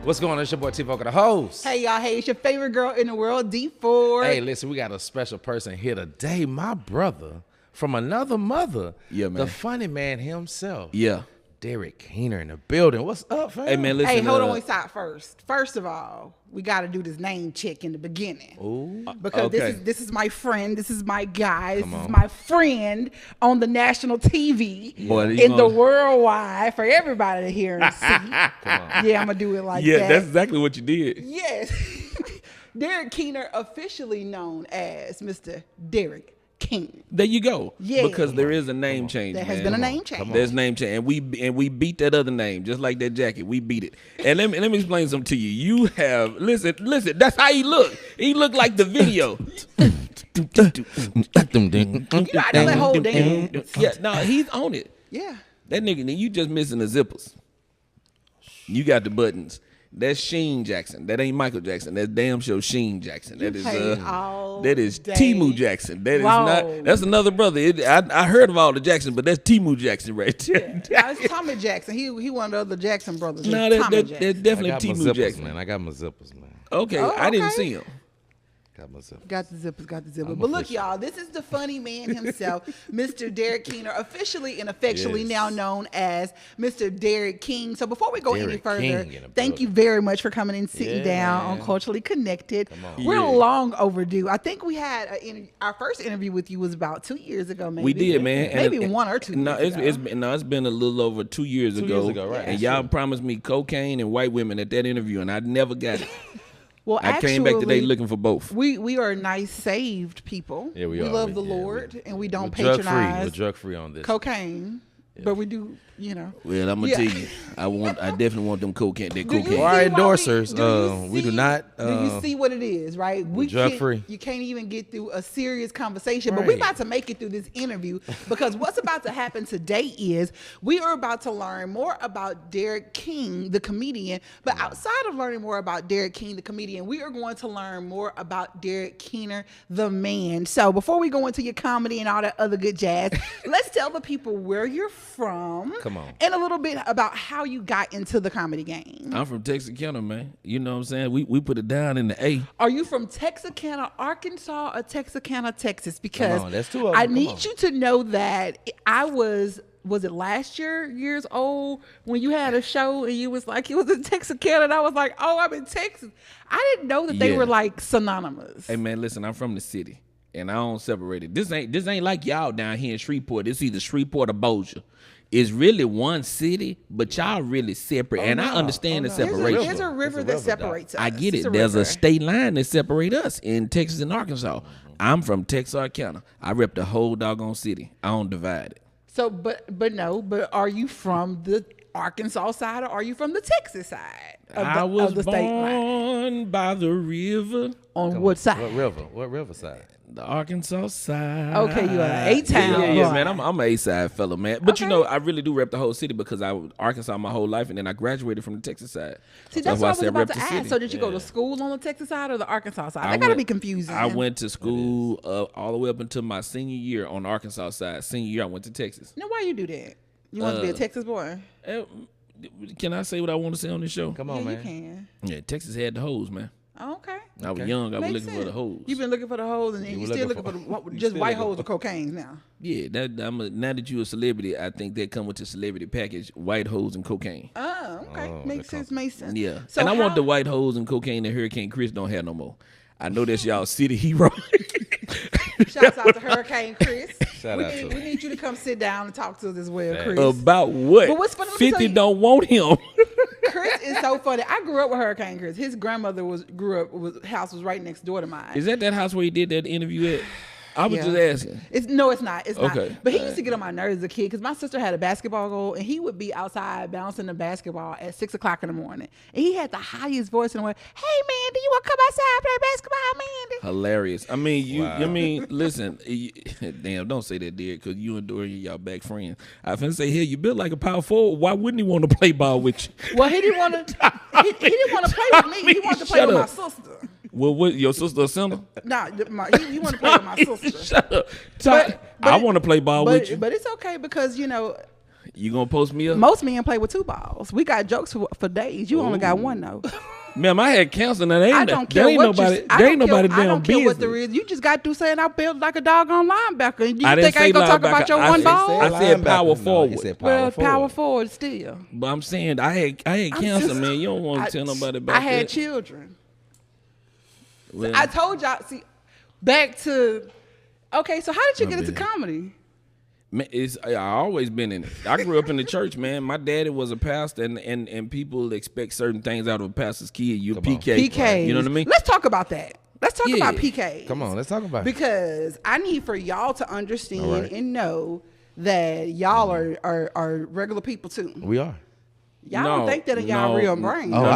What's going on? It's your boy T-Folk, the host. Hey, y'all. Hey, it's your favorite girl in the world, D4. Hey, listen, we got a special person here today. My brother from another mother. Yeah, man. The funny man himself. Yeah. Derrick Keener in the building. What's up, fam? Hey, man, listen. Hey, hold on, we stop first. First of all, we got to do this name check in the beginning. Ooh. Because okay. this is my friend. This is my guy. This is my friend on the national TV. Boy, in the worldwide for everybody to hear and see. Yeah, I'm going to do it like that. Yeah, that's exactly what you did. Yes. Derrick Keener, officially known as Mr. Derrick King. There you go. Yeah. Because there is a name change. There has man. been a name change. There's name change, and we beat that other name just like that jacket. We beat it. And let me explain something to you. You have listen. That's how he look. He looked like the video. You know, I know that whole dance. Yeah, no, he's on it. Yeah. That nigga, you just missing the zippers. You got the buttons. That's Sheen Jackson. That ain't Michael Jackson. That's damn sure Sheen Jackson. That is Timu Jackson. That is not. That's another brother. I heard of all the Jacksons, but that's Timu Jackson right there. Yeah. It's Tommy Jackson. He one of the other Jackson brothers. No, that's definitely Timu Jackson. Man. I got my zippers, man. Okay, Oh, I didn't okay. see him. Got my zippers. Got the zippers. But look, y'all, this is the funny man himself, Mr. Derrick Keener, officially and affectionately now known as Mr. Derrick King. So before we go any further, thank you very much for coming and sitting down on Culturally Connected. We're long overdue. I think we had our first interview with you was about 2 years ago, maybe. We did, man. Maybe 1 or 2 years ago. It's been a little over 2 years ago. Right. And y'all promised me cocaine and white women at that interview, and I never got it. Well, I came back today looking for both. We are nice, saved people. Yeah, we are. We love the Lord, and we don't we're patronize. We're drug free on this. Cocaine. Yeah. But we do, Well, I'm gonna tell you, I definitely want them cocaine. That cocaine. Our endorsers, we do not. Do you see what it is, right? We drug free. You can't even get through a serious conversation, but we're about to make it through this interview because what's about to happen today is we are about to learn more about Derrick King, the comedian. But outside of learning more about Derrick King, the comedian, we are going to learn more about Derrick Keener, the man. So before we go into your comedy and all that other good jazz, let's tell the people where you're from. Come on. And a little bit about how you got into the comedy game. I'm from Texarkana, man. You know what I'm saying? We put it down in the A. Are you from Texarkana, Arkansas, or Texarkana, Texas? Because that's two of them. I need you to know that I was it last years old when you had a show and you was like, you was in Texarkana, and I was like, oh, I'm in Texas. I didn't know that they were like synonymous. Hey, man, listen, I'm from the city. And I don't separate it. This ain't like y'all down here in Shreveport. It's either Shreveport or Bossier. It's really one city, but y'all really separate. I understand the separation. There's a river that separates us. I get it. There's a state line that separates us in Texas and Arkansas. I'm from Texarkana. I rep the whole doggone city. I don't divide it. So, but are you from the Arkansas side or are you from the Texas side of the state line? Born by the river. On what side? What river side? The Arkansas side. Okay, you are an A-town. Yeah, man. I'm an A-side fellow, man. But I really do rep the whole city because I was Arkansas my whole life, and then I graduated from the Texas side. See, that's what I was about to ask. So did you go to school on the Texas side or the Arkansas side? That got to be confusing. I went to school all the way up until my senior year on the Arkansas side. Senior year, I went to Texas. Now, why you do that? You want to be a Texas boy? Can I say what I want to say on this show? Come on, man. You can. Yeah, Texas had the hoes, man. Oh, okay. I was young. I was looking for the hoes. You've been looking for the hoes, and you're still looking for just white hoes or cocaine now. Yeah, now that you're a celebrity, I think that come with the celebrity package: white hoes and cocaine. Oh, okay. Makes sense. Yeah, so and I want the white hoes and cocaine that Hurricane Chris don't have no more. I know that's y'all city hero. Shouts out to Hurricane Chris. We need you to come sit down and talk to us as well, Chris. About what? But what's funny? 50 don't want him. Chris is so funny. I grew up with Hurricane Chris. His grandmother house was right next door to mine. Is that house where he did that interview at? I was just asking. It's not. It's not. But he used to get on my nerves as a kid because my sister had a basketball goal and he would be outside bouncing the basketball at 6 o'clock in the morning. And he had the highest voice in the world. Hey, man, do you want to come outside and play basketball, man? Hilarious. I mean, listen, damn, don't say that, Derrick, because you and Dorian, y'all back friends. I finna say, here, you built like a power forward. Why wouldn't he want to play ball with you? Well, he didn't want to. He didn't want to play with me. He wanted to play with my sister. Well, what, your sister a center? Nah, he want to play with my sister. Shut up. I want to play ball with you. But it's okay because, You gonna post me up? Most men play with 2 balls. We got jokes for days. You only got one though. Ma'am, I had cancer. That ain't, I don't care ain't what nobody. you, I There ain't don't care, nobody I damn don't care business. what the reason. You just got through saying I built like a doggone linebacker. And you I think I ain't gonna talk about your one ball? I said power forward. Well, power forward still. But I'm saying I had cancer, man. You don't want to tell nobody about that. I had children. Well, I told y'all. See, back to. Okay, so how did you get into comedy? Man, I always been in it. I grew up in the church, man. My daddy was a pastor, and people expect certain things out of a pastor's kid. You PK. PK. You know what I mean? Let's talk about that. Let's talk about PK. Come on, let's talk about it. Because I need for y'all to understand and know that y'all are regular people too. We are. Y'all don't think that in y'all real brain. No.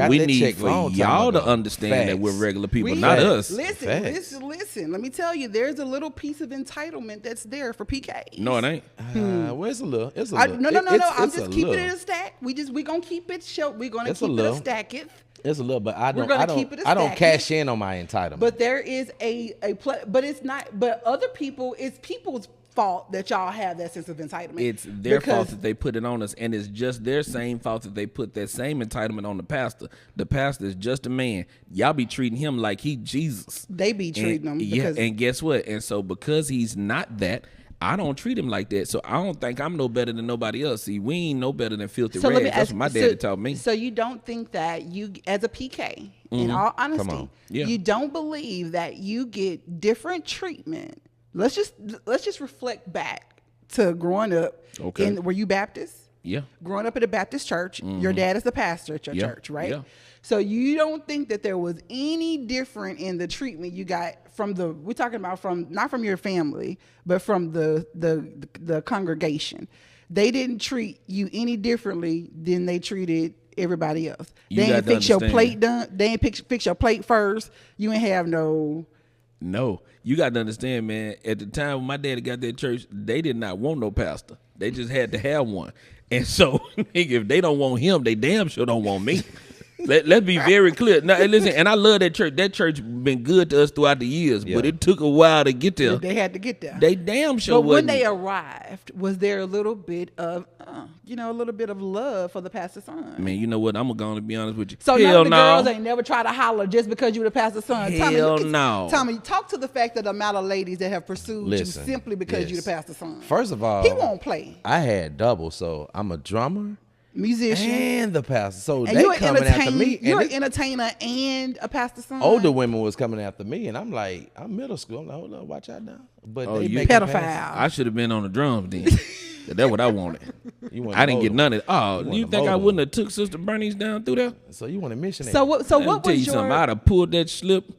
We need for y'all to understand that we're regular people, not us. Listen. Let me tell you, there's a little piece of entitlement that's there for PK. No, it ain't. Well, it's a little. It's a little. No. I'm just keeping it a stack. We gonna keep it short. We're gonna keep it a stack it. It's a little, but I don't cash in on my entitlement. But there is but it's not. But other people, it's people's fault that y'all have that sense of entitlement. It's their fault that they put it on us, and it's just their same fault that they put that same entitlement on the pastor. The pastor is just a man. Y'all be treating him like he Jesus. They be treating him. Yeah, and guess what? And so because he's not that, I don't treat him like that. So I don't think I'm no better than nobody else. See, we ain't no better than filthy rags. That's what my daddy taught me. So you don't think that you, as a PK, in all honesty, you don't believe that you get different treatment? Let's just reflect back to growing up. Okay. Were you Baptist? Yeah. Growing up at a Baptist church, your dad is the pastor at your church, right? Yeah. So you don't think that there was any different in the treatment you got from we're talking about not from your family, but from the congregation. They didn't treat you any differently than they treated everybody else. They ain't fix your plate done. They ain't fix your plate first. You ain't have no. No, you got to understand, man. At the time when my daddy got that church, they did not want no pastor. They just had to have one. And so, if they don't want him, they damn sure don't want me. Let's be very clear. Now, listen, and I love that church. That church been good to us throughout the years, but it took a while to get there. They had to get there. They damn sure. But when they arrived, was there a little bit of, a little bit of love for the pastor's son? Man, you know what? I'm going to be honest with you. So none of the girls ain't never try to holler just because you the pastor's son. Tommy, talk to the fact that the amount of ladies that have pursued you simply because you the pastor's son. First of all, he won't play. I had double, so I'm a drummer, musician, and the pastor. So they coming after me. You're an entertainer and a pastor's son. Older women was coming after me, and I'm like, I'm middle school. I'm like, hold up, watch out now. But they you pedophile. I should have been on the drums then. That's what I wanted. I didn't get none of it. Oh, you think I wouldn't have took Sister Bernice down through there? So you want a missionary? So what was tell you something. I'd have pulled that slip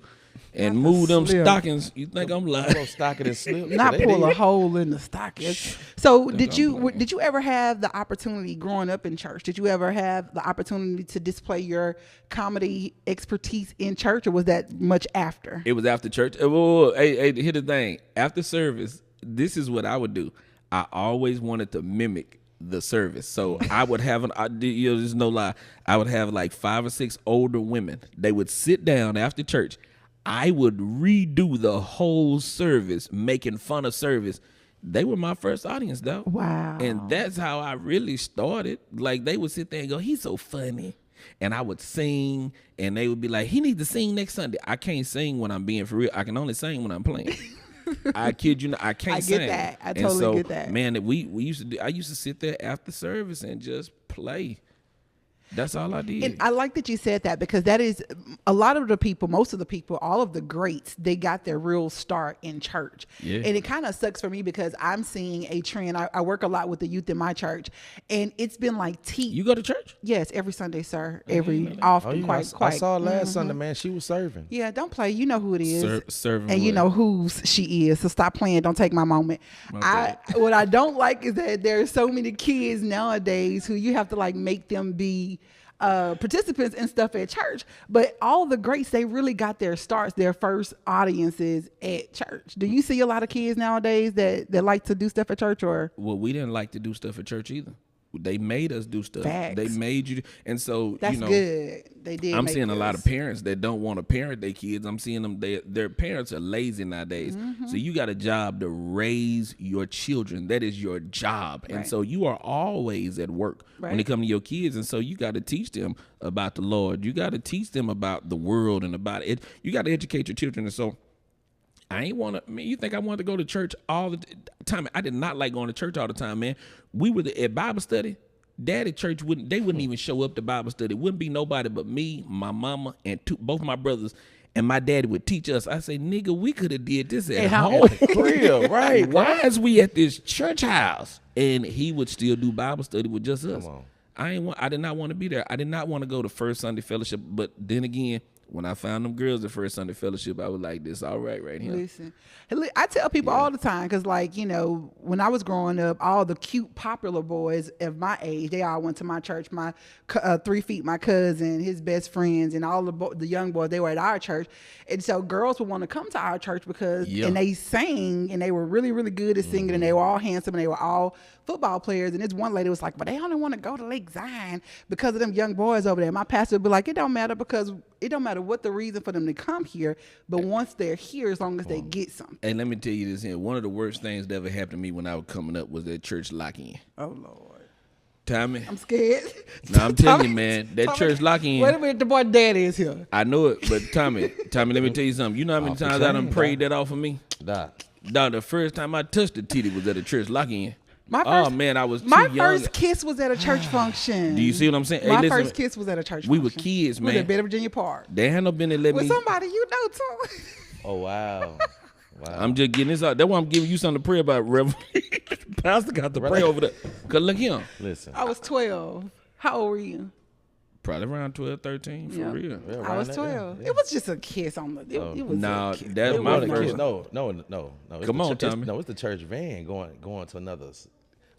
and move them stockings. You think I'm lying? Stocking and slip. Not pull a hole in the stockings. So did you ever have the opportunity growing up in church? Did you ever have the opportunity to display your comedy expertise in church, or was that much after? It was after church. Hey, here's the thing. After service, this is what I would do. I always wanted to mimic the service. So I would have there's no lie. I would have like 5 or 6 older women. They would sit down after church. I would redo the whole service, making fun of service. They were my first audience, though. Wow. And that's how I really started. Like, they would sit there and go, he's so funny. And I would sing, and they would be like, he needs to sing next Sunday. I can't sing when I'm being for real. I can only sing when I'm playing. I kid you not, I can't sing. I get that. I totally get that. Man, I used to sit there after service and just play. That's all I did. And I like that you said that, because that is a lot of the people, most of the people, all of the greats, they got their real start in church. Yeah. And it kind of sucks for me because I'm seeing a trend. I work a lot with the youth in my church, and it's been like You go to church? Yes, every Sunday, sir. Often, quite. I saw her last Sunday, man. She was serving. Yeah, don't play. You know who it is. Serving. And you know whose she is. So stop playing. Don't take my moment. What I don't like is that there are so many kids nowadays who you have to like make them be participants and stuff at church, but all the greats, they really got their starts, their first audiences at church. Do you see a lot of kids nowadays that like to do stuff at church? Or well, we didn't like to do stuff at church either. They made us do stuff. Facts. They made you, and so That's good. They did. I'm seeing a lot of parents that don't want to parent their kids. I'm seeing them. Their parents are lazy nowadays. Mm-hmm. So you got a job to raise your children. That is your job, and Right. so you are always at work when it comes to your kids. And so you got to teach them about the Lord. You got to teach them about the world and about it. You got to educate your children. And so I ain't want to. Man, you think I wanted to go to church all the time? I did not like going to church all the time, man. We were at Bible study. Daddy church wouldn't even show up to Bible study. It wouldn't be nobody but me, my mama, and both my brothers. And my daddy would teach us. I say, nigga, we could have did this at home. Crib, right? Why is we at this church house? And he would still do Bible study with just us. Come on. I did not want to be there. I did not want to go to First Sunday Fellowship. But then again, when I found them girls at First Sunday Fellowship, I was like, this all right here. Listen, I tell people all the time, because like, you know, when I was growing up, all the cute popular boys of my age, they all went to my church. My 3 feet, my cousin, his best friends, and all the young boys, they were at our church. And so girls would want to come to our church because and they sang, and they were really, really good at singing, and they were all handsome, and they were all football players. And this one lady was like, but they only want to go to Lake Zion because of them young boys over there. My pastor would be like, it don't matter, because it don't matter what the reason for them to come here, but once they're here, as long as they get something. And let me tell you this here. One of the worst things that ever happened to me when I was coming up was that church lock-in. Oh, Lord. Tommy. I'm scared. No, I'm telling you, man, that church lock-in. Wait a minute, the boy daddy is here. I know it, but Tommy, let me tell you something. You know how many times I done prayed that off of me? Doc. Dog, the first time I touched the titty was at a church lock-in. I was too my young. first kiss was at a church function. Do you see what I'm saying? My Hey, listen, first kiss was at a church we function. were kids, We were man. at Better Virginia Park. They had no business let With me. somebody you know, too. Oh, wow. Wow. I'm just getting this out. That's why I'm giving you something to pray about, Reverend. Pastor got to pray over that. Because look here. Listen. I was 12. How old were you? Probably around 12, 13, for real. Yeah, I was right 12. there, yeah. It was just a kiss on the. It was No, a kiss. that's It my wasn't a first. kid. No. It's Come the on, church- Tommy. No, it's the church van going to another,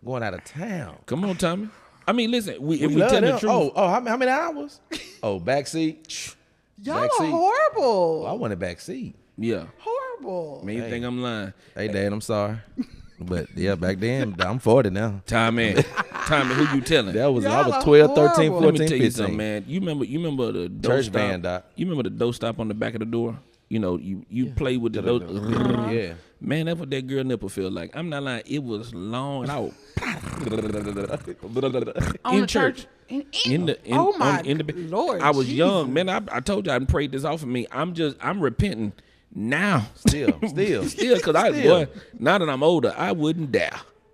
going out of town. Come on, Tommy. I mean, listen, if we love tell the them. truth. How many hours? Oh, backseat. Y'all are Backseat. horrible. I wanted backseat. Yeah. Horrible. Man, you Hey. think I'm lying? Hey, Dad, I'm sorry. But yeah, back then, I'm 40 now. Tommy, who you telling? I Y'all was are 12, 13, horrible. 14, Let me tell you 15. something, man. You remember the dope Church stop? van, Doc. You remember the dope stop on the back of the door? You know, you play with the dope. Yeah. Man, that's what that girl nipple feel like. I'm not lying. It was long and out. On in the church. Oh my Lord. I was Jesus. young, man. I told you I prayed this off of me. I'm repenting now. Still. Because boy, now that I'm older, I wouldn't dare.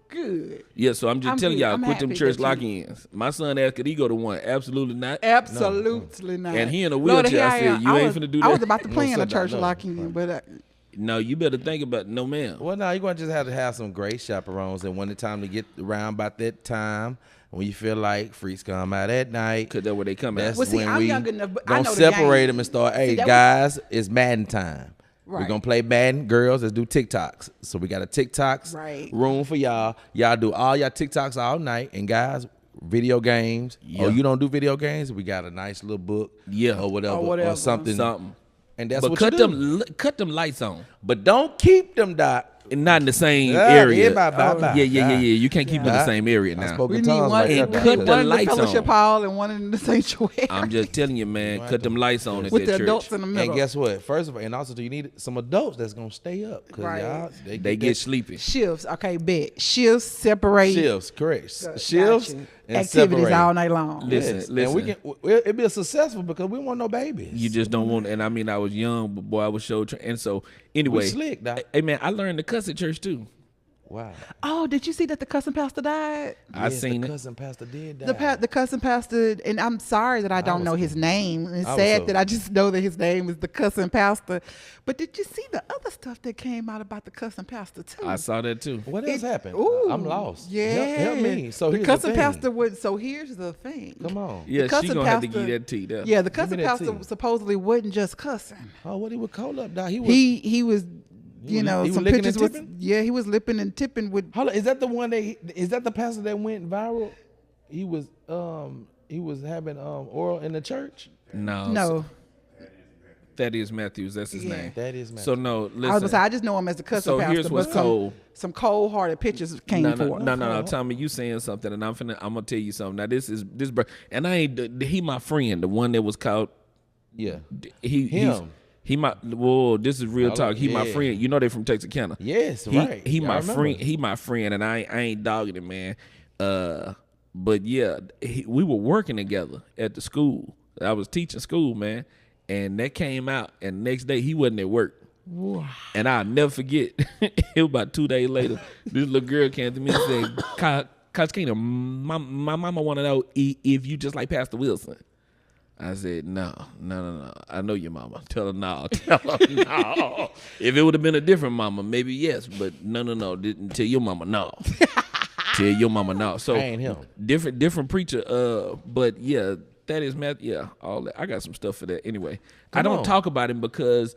Good. Yeah, so I'm just I'm telling good. y'all, I'm quit them happy church that lock-ins. My son asked, could he go to one? Absolutely not. Absolutely not. And he in a Lord, wheelchair. here I said, am. you ain't was- finna do I was that. about to play in a No, church no. locking, but No, you better think about no, ma'am. Well, no, you're going to just have to have some great chaperones. And when the time to get around about that time, when you feel like freaks come out at night, Because that's where they come at. that's Well, see, when I'm we young enough, but I gonna know the separate game. them and start, hey, See, that guys, it's Madden time. We're Right. going to play Madden. Girls, let's do TikToks. So we got a TikToks Right. room for y'all. Y'all do all y'all TikToks all night. And guys, video games. Yeah. Oh, you don't do video games? We got a nice little book. Yeah. Or whatever. Or whatever. Or something. And that's But what cut you do. cut them lights on. But don't keep them, Doc. And not in the same Yeah, area. everybody, bye. Yeah. You can't keep them in the Yeah. same area I now. spoke we in need tongues one, right there, And Doc. cut the one in the lights fellowship on. hall and one in the sanctuary. I'm just telling you, man, cut them lights on at with that the church. adults in the middle. And guess what? First of all, and also, you need some adults that's gonna stay up because Right. y'all They get sleepy. Shifts, okay, bet. Shifts separate. shifts, correct? Got Shifts you. and Activities separate. all night long. Listen, Yes. And we listen. can. It'd be successful because we want no babies. You just don't want, and I mean, I was young, but boy, I was so, and so anyway. slick, Doc. Hey, man, I learned to cuss at church too. Wow. Oh, did you see that the cousin pastor died? I Yes, seen the it. cousin pastor did die. The cousin pastor, and I'm sorry that I don't was know so- his name. It's I was sad so- that I just know that his name is the cousin pastor. But did you see the other stuff that came out about the cousin pastor too? I saw that too. What else happened? Ooh, I'm lost. Yeah, Help me. So the here's cousin the thing. pastor would. So here's the thing. Come on. Yeah, she cousin gonna have to pastor- give that tea there. Yeah, the cousin that pastor tea. supposedly wasn't just cussing. Oh, what he would call up, Doc? He was, He was some licking and pictures was. tipping? Yeah, he was lipping and tipping with. Hold on, is that the one is that the pastor that went viral? He was having oral in the church. No. No, Thaddeus Matthews. That's his name. Thaddeus Matthews. So no, listen. I was gonna say I just know him as the cussing So pastor. here's what's but cold. Some cold-hearted pictures came forth. No. Tommy, you saying something, and I'm gonna tell you something. Now this, and I ain't. He my friend, the one that was caught. Yeah. He my. Whoa, this is real talk. He my friend. You know they from Texarkana. Yes, right. He my remember. friend. He my friend, and I ain't dogging it, man. But yeah, we were working together at the school. I was teaching school, man, and that came out. And the next day he wasn't at work. Wow. And I'll never forget. It was about 2 days later. This little girl came to me and said, Coach Keener, my mama want to know if you just like Pastor Wilson. I said, no. I know your mama. Tell her no. If it would have been a different mama, maybe yes, but no. Didn't tell your mama no. Tell your mama no. So I ain't him. Different preacher. But yeah, that is math. Yeah, all that. I got some stuff for that. Anyway, I don't talk about him because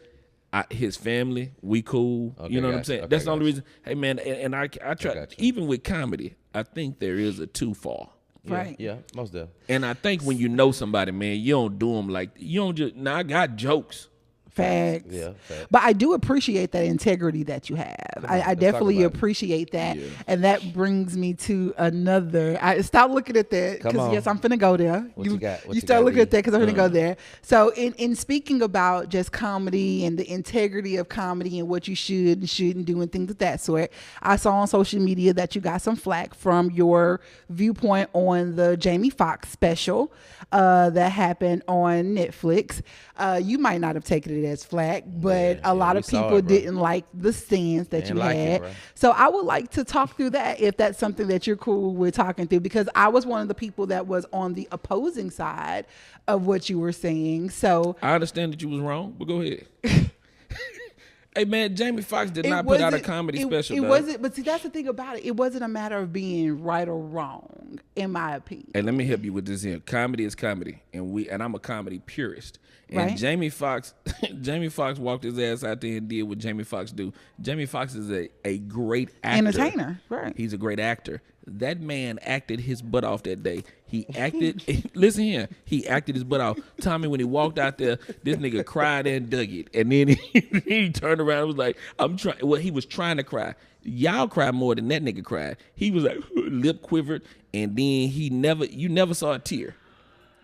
his family, we cool. Okay, you know what I'm saying? Okay, that's the only reason. Hey man, and I try even with comedy. I think there is a too far. Right. Yeah, most definitely. And I think when you know somebody, man, you don't do them like you don't just. Now I got jokes. Facts. Yeah, facts. But I do appreciate that integrity that you have. I definitely appreciate that. Yeah. And that brings me to another. Stop looking at that because yes, I'm finna go there. What you got? You start looking at that because I'm finna go there. So in speaking about just comedy and the integrity of comedy and what you should and shouldn't do and things of that sort, I saw on social media that you got some flack from your viewpoint on the Jamie Foxx special that happened on Netflix. You might not have taken it as flack, but a lot of people didn't like the stance that you had. So I would like to talk through that if that's something that you're cool with talking through, because I was one of the people that was on the opposing side of what you were saying. So I understand that you was wrong, but go ahead. Hey man, Jamie Foxx did not put out a comedy special. It wasn't, but see, that's the thing about it. It wasn't a matter of being right or wrong, in my opinion. Hey, let me help you with this here. Comedy is comedy, and I'm a comedy purist. And right. Jamie Foxx walked his ass out there and did what Jamie Foxx do. Jamie Foxx is a great actor. Entertainer, right. He's a great actor. That man acted his butt off that day. He acted, listen here, he acted his butt off. Tommy, when he walked out there, this nigga cried and dug it. And then he turned around and was like, he was trying to cry. Y'all cried more than that nigga cried. He was like, lip quivered, and then you never saw a tear.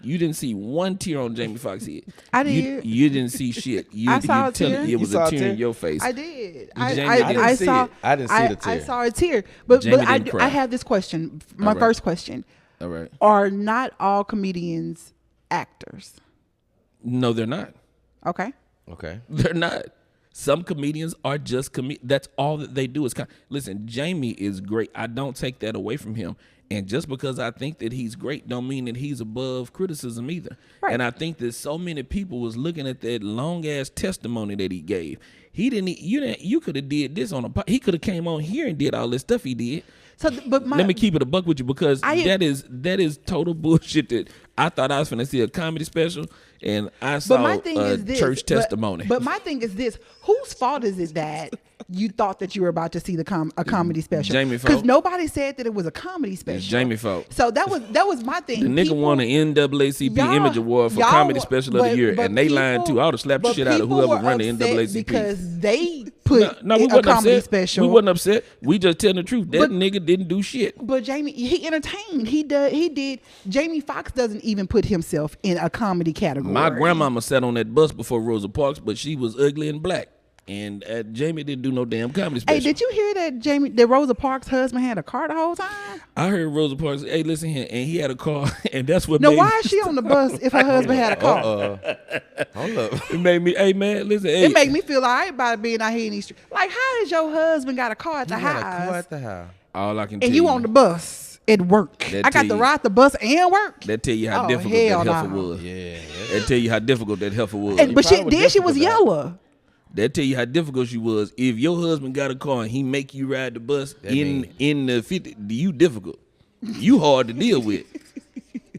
You didn't see one tear on Jamie Foxx's head. I did. You didn't see shit. I saw a tear. It was a tear in your face. I did. I didn't see the tear. I saw a tear. But I have this question. My first question. All right. Are not all comedians actors? No, they're not. Okay. They're not. Some comedians are just that's all that they do is listen, Jamie is great. I don't take that away from him. And just because I think that he's great don't mean that he's above criticism either. Right. And I think that so many people was looking at that long ass testimony that he gave. You could have did this he could have came on here and did all this stuff he did. So, but let me keep it a buck with you because that is total bullshit. That I thought I was finna see a comedy special and I saw church testimony. But my thing is this: whose fault is it that you thought that you were about to see a comedy special? Jamie fault. Because nobody said that it was a comedy special. It's Jamie fault. So that was my thing. The nigga won an NAACP Image Award for Comedy Special of the Year, and they lying too. I would have slapped the shit out of whoever run the NAACP because they put a comedy special. We wasn't upset. We just telling the truth. That nigga didn't do shit. But Jamie, he entertained. He did. Jamie Foxx doesn't even put himself in a comedy category. My grandmama sat on that bus before Rosa Parks, but she was ugly and black. And Jamie didn't do no damn comedy special. Hey, did you hear that Rosa Parks' husband had a car the whole time? I heard Rosa Parks. Hey, listen here, and he had a car, and that's what. No, why is she on the bus if her husband had a car? Hold up. It made me. Hey man, listen. Hey. It made me feel all right about being out here in these streets. Like, how does your husband got a car at the house? All I can tell and you on the bus at work. I got to ride the bus and work. That tell you how difficult that heifer was. Yeah. That tell you how difficult that heifer was. But she was yellow. That tell you how difficult she was. If your husband got a car and he make you ride the bus in the 50, you difficult. You hard to deal with.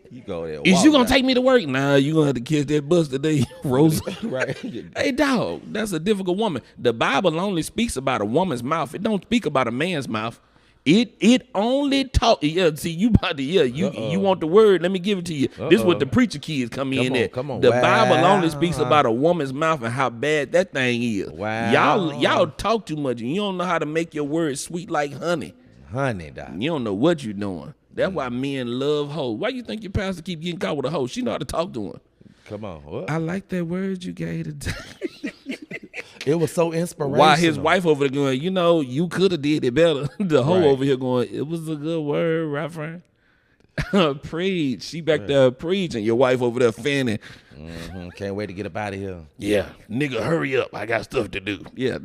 You go there. Is you gonna take me to work? Nah, you gonna have to catch that bus today, Rosa. Right. Hey dog, that's a difficult woman. The Bible only speaks about a woman's mouth. It don't speak about a man's mouth. It only talk. Yeah, see, you about to you want the word? Let me give it to you. This is what the preacher kids come in at. Come on. The Bible only speaks about a woman's mouth and how bad that thing is. Wow. Y'all talk too much and you don't know how to make your words sweet like honey. Honey, Doc. You don't know what you're doing. That's why men love hoes. Why you think your pastor keep getting caught with a hoe? She know how to talk to him. Come on. What? I like that word you gave today. It was so inspirational. Why his wife over there going, you could have did it better. The hoe over here going, it was a good word, right, friend? Preach. She back there preaching. Your wife over there fanning. Mm-hmm. Can't wait to get up out of here. Yeah. Nigga, hurry up. I got stuff to do. Yeah,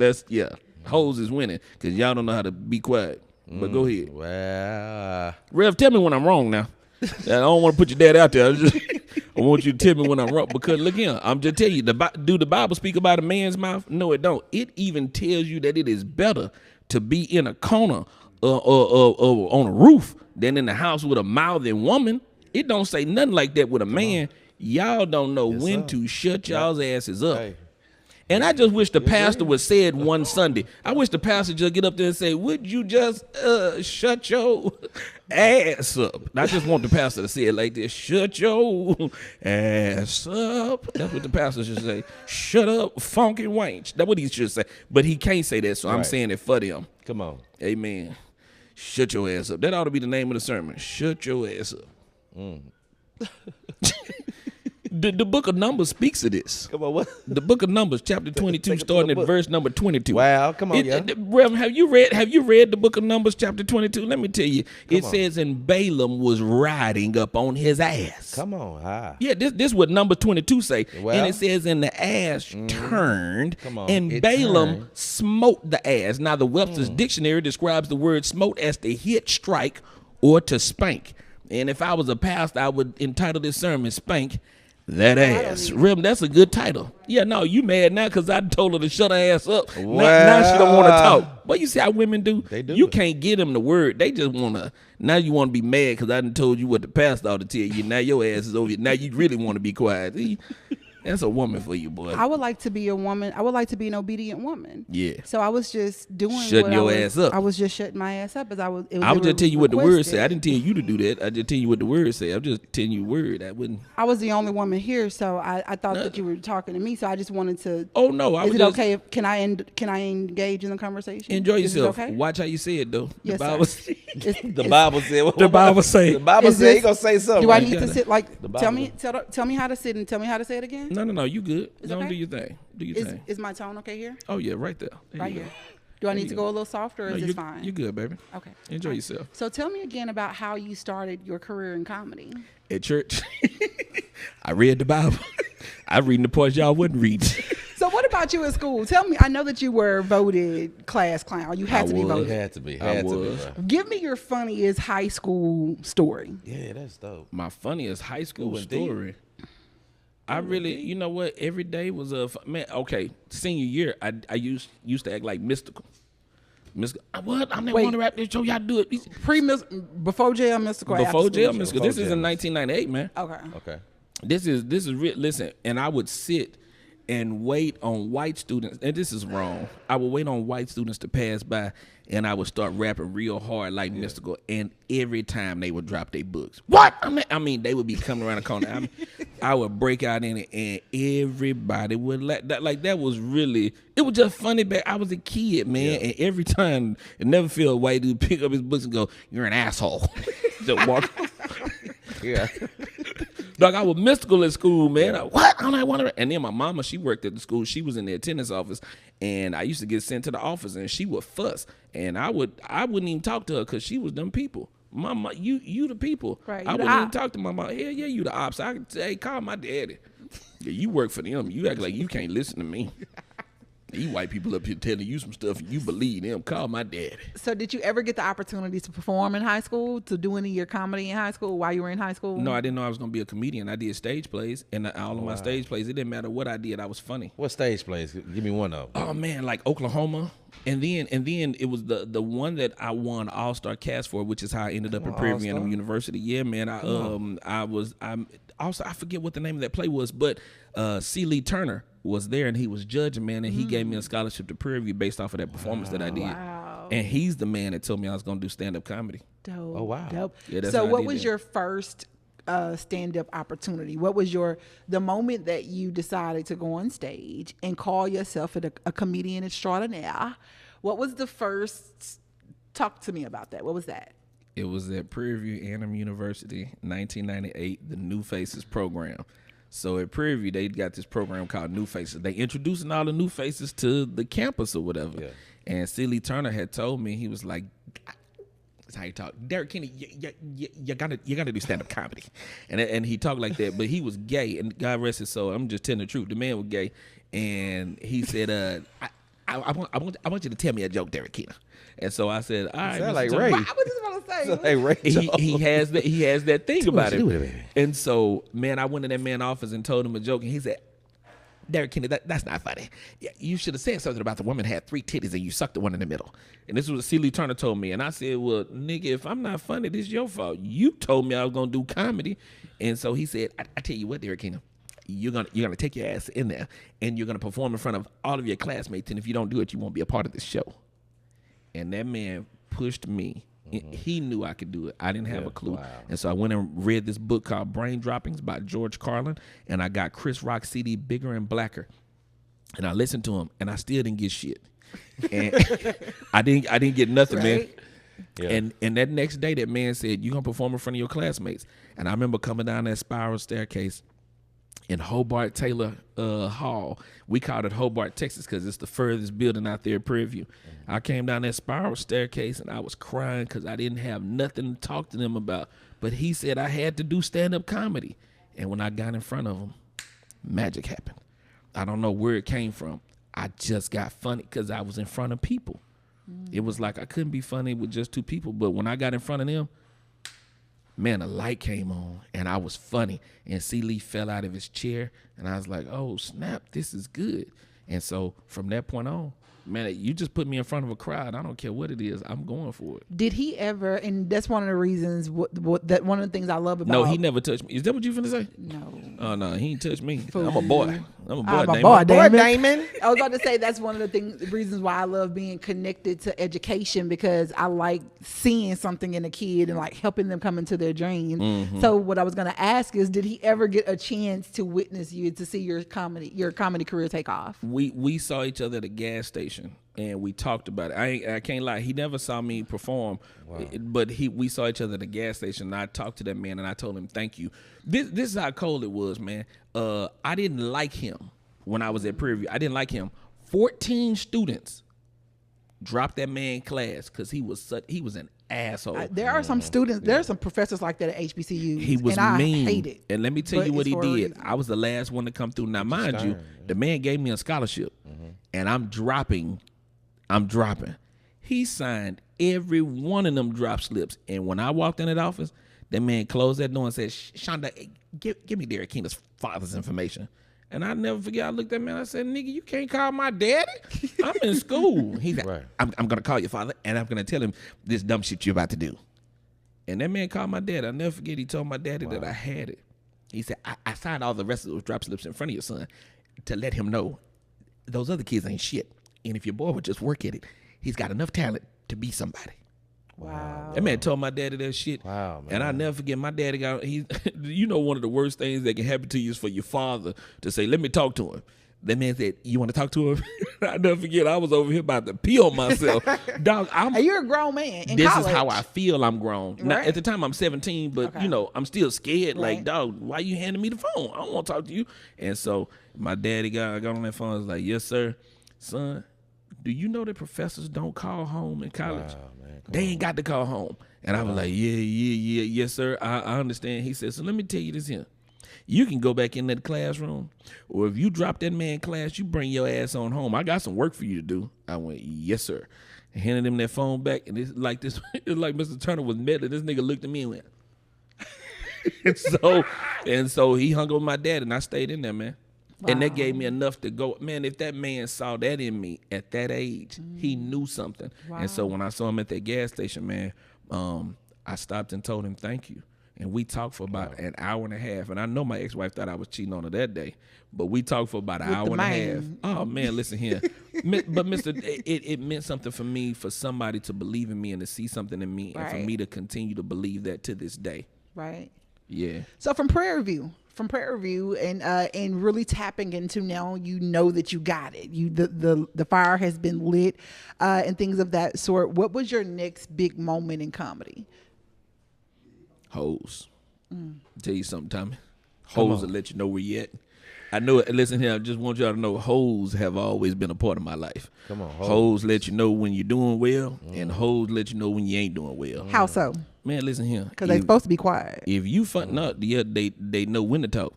hoes is winning because y'all don't know how to be quiet. But go ahead. Well, Rev, tell me when I'm wrong now. I don't want to put your dad out there. I want you to tell me when I'm wrong. Because look here, I'm just telling you, do the Bible speak about a man's mouth? No, it don't. It even tells you that it is better to be in a corner or on a roof than in the house with a mouthing woman. It don't say nothing like that with a man. Y'all don't know when to shut y'all's asses up. Hey. And I just wish the pastor would say it one Sunday. I wish the pastor just get up there and say, would you just shut your ass up? And I just want the pastor to say it like this. Shut your ass up. That's what the pastor should say. Shut up, funky wench. That's what he should say. But he can't say that, so I'm saying it for them. Come on. Amen. Shut your ass up. That ought to be the name of the sermon. Shut your ass up. The book of Numbers speaks of this. Come on, what? The book of Numbers, chapter 22, starting at verse number 22. Wow, come on, Reverend, have you read the book of Numbers, chapter 22? Let me tell you. It says, and Balaam was riding up on his ass. Come on, Yeah, this is what Numbers 22 say. Well, and it says, and the ass turned, and Balaam smote the ass. Now, the Webster's Dictionary describes the word smote as to hit, strike, or to spank. And if I was a pastor, I would entitle this sermon, Spank That Ass. Rem, that's a good title. Yeah, no, you mad now because I told her to shut her ass up. Well, now she don't want to talk. But you see how women do? They do. You can't get them the word. They just want to. Now you want to be mad because I done told you what the pastor ought to tell you. Now your ass is over here. Now you really want to be quiet. See? That's a woman for you, boy. I would like to be a woman. I would like to be an obedient woman. Yeah. So I was just doing shutting your ass up. I was just shutting my ass up as I was. I was just telling you what the word said. I didn't tell you to do that. I just tell you what the word said. I'm just telling you word. I was the only woman here, so I thought that you were talking to me. So I just wanted to. Oh no! Is it okay? Can I engage in the conversation? Enjoy yourself. Okay? Watch how you say it though. Yes, the Bible. The Bible said. What the Bible say. The Bible said he gonna say something. Do I need to sit like? Tell me how to sit and tell me how to say it again. No. You good. Don't okay? do your thing. Do your thing. Is my tone okay here? Oh yeah, right there. Right here. Do I need to go a little softer, or is this fine? You're good, baby. Okay. Enjoy yourself. So tell me again about how you started your career in comedy. At church, I read the Bible. I read the parts y'all wouldn't read. So what about you at school? Tell me. I know that you were voted class clown. You had to be voted. Had to be. Give me your funniest high school story. Yeah, that's dope. My funniest high school story. I really, you know what? Every day was man. Okay, senior year, I used to act like mystical. What? I'm that one to rap this show. Y'all do it before jail mystical. Before jail mystical. This is in 1998, man. Okay. This is real. Listen, and I would sit and wait on white students, and this is wrong. I would wait on white students to pass by, and I would start rapping real hard like mystical, and every time they would drop their books. What? I mean, they would be coming around the corner. I would break out in it, and everybody would laugh. That was really, it was just funny. Back, I was a kid, man, and every time, it never feel a white dude pick up his books and go, "You're an asshole." Just walk. Yeah. Dog, I was mystical at school, man. What? I don't want to. And then my mama, she worked at the school. She was in the attendance office, and I used to get sent to the office, and she would fuss, and I wouldn't even talk to her because she was them people. Mama, you the people. Right, I wouldn't even talk to my mama. Hell yeah, you the ops. I could say, hey, call my daddy. Yeah, you work for them. You act like you can't listen to me. You white people up here telling you some stuff and you believe them. Call my daddy. So did you ever get the opportunity to perform in high school, to do any of your comedy in high school while you were in high school? No, I didn't know I was going to be a comedian. I did stage plays, and all of my stage plays, it didn't matter what I did, I was funny. What stage plays? Give me one of them. Oh, man, like Oklahoma. And then it was the one that I won All-Star Cast for, which is how I ended up at Prairie View University. Yeah, man. I forget what the name of that play was, but C. Lee Turner was there, and he was judging, man, and he gave me a scholarship to Prairie View based off of that performance that I did. Wow. And he's the man that told me I was going to do stand-up comedy. Dope. Oh, wow. Dope. Yeah, that's so how I what did was that. your first stand-up opportunity? What was the moment that you decided to go on stage and call yourself a comedian extraordinaire? What was the first, talk to me about that. What was that? It was at Prairie View A&M University, 1998, the New Faces program. So at Prairie View, they got this program called New Faces. They introducing all the new faces to the campus or whatever. Yeah. And Celie Turner had told me, he was like, that's how he talked. Derrick Kennedy, you gotta do stand-up comedy. And he talked like that, but he was gay. And God rest his soul, I'm just telling the truth. The man was gay. And he said, I want you to tell me a joke, Derrick Kennedy. And so I said, all right. Sound like Ray. I was just going to say. Like Ray. He has that thing about it. And so, man, I went in that man's office and told him a joke, and he said, Derrick Kennedy, that's not funny. You should have said something about the woman had 3 titties and you sucked the one in the middle. And this was what Celie Turner told me. And I said, well, nigga, if I'm not funny, this is your fault. You told me I was going to do comedy. And so he said, I tell you what, Derrick Kennedy, you're gonna take your ass in there and you're gonna perform in front of all of your classmates. And if you don't do it, you won't be a part of this show. And that man pushed me. He knew I could do it. I didn't have a clue. Wow. And so I went and read this book called Brain Droppings by George Carlin. And I got Chris Rock's CD, Bigger and Blacker. And I listened to him, and I still didn't get shit. And I didn't get nothing, man. Yeah. And that next day, that man said, you're going to perform in front of your classmates. And I remember coming down that spiral staircase in Hobart Taylor Hall. We called it Hobart, Texas, because it's the furthest building out there at Prairie View. I came down that spiral staircase, and I was crying because I didn't have nothing to talk to them about. But he said I had to do stand-up comedy. And when I got in front of him, magic happened. I don't know where it came from. I just got funny because I was in front of people. It was like I couldn't be funny with just 2 people. But when I got in front of them, man, a light came on, and I was funny. And Celie fell out of his chair, and I was like, oh, snap, this is good. And so from that point on, man, you just put me in front of a crowd. I don't care what it is. I'm going for it. Did he ever, and that's one of the reasons, that one of the things I love about. No, he never touched me. Is that what you finna say? No. Oh, no, he ain't touched me. I'm a boy. I'm a boy, Damon. Damon. I was about to say that's one of the reasons why I love being connected to education, because I like seeing something in a kid and like helping them come into their dream. Mm-hmm. So what I was going to ask is, did he ever get a chance to witness you, to see your comedy career take off? We saw each other at a gas station. And we talked about it. I can't lie. He never saw me perform, but we saw each other at the gas station. And I talked to that man, and I told him, thank you. This is how cold it was, man. I didn't like him when I was at Prairie View. I didn't like him. 14 students dropped that man class because he was an asshole. There are some students, there are some professors like that at HBCU. He was mean. I hate it. And let me tell you what he did. I was the last one to come through. Now, mind you, the man gave me a scholarship, and I'm dropping. He signed every one of them drop slips. And when I walked in that office, that man closed that door and said, Shonda, give me Derrick Kennedy's father's information. And I never forget, I looked at that man, I said, nigga, you can't call my daddy? I'm in school. He said, I'm going to call your father, and I'm going to tell him this dumb shit you're about to do. And that man called my dad. I'll never forget, he told my daddy that I had it. He said, I signed all the rest of those drop slips in front of your son to let him know those other kids ain't shit. And if your boy would just work at it, he's got enough talent to be somebody. Wow. That man told my daddy that shit. Wow, man. And I'll never forget, my daddy one of the worst things that can happen to you is for your father to say, let me talk to him. That man said, you want to talk to him? I'll never forget, I was over here about to pee on myself. Dog, you're a grown man in this college. Is how I feel I'm grown. Now, at the time, I'm 17, but, I'm still scared. Like, dog, why you handing me the phone? I don't want to talk to you. And so my daddy got on that phone and was like, yes, sir. Son, do you know that professors don't call home in college? Wow, man, they ain't got to call home. And I was like, yes, sir. I understand. He said, so let me tell you this here. You can go back in that classroom, or if you drop that man class, you bring your ass on home. I got some work for you to do. I went, yes, sir. And handed him that phone back, and it's like this. It's like Mr. Turner was meddling. This nigga looked at me and went. and so he hung up with my dad, and I stayed in there, man. Wow. And that gave me enough to go. Man, if that man saw that in me at that age, he knew something. Wow. And so when I saw him at that gas station, man, I stopped and told him thank you. And we talked for about an hour and a half. And I know my ex-wife thought I was cheating on her that day, but we talked for about an hour and a half. Oh, man, listen here. But Mister, it meant something for me for somebody to believe in me and to see something in me, and for me to continue to believe that to this day. Right. Yeah. So from Prairie View and really tapping into now, you know that you got it. The fire has been lit, and things of that sort. What was your next big moment in comedy? Hoes. Tell you something, Tommy. Hoes will let you know where you at. I know it. Listen here, I just want y'all to know hoes have always been a part of my life. Come on, hoes let you know when you're doing well, and hoes let you know when you ain't doing well. How so? Man, listen here. Because they're supposed to be quiet. If you funny, no, yeah, they know when to talk.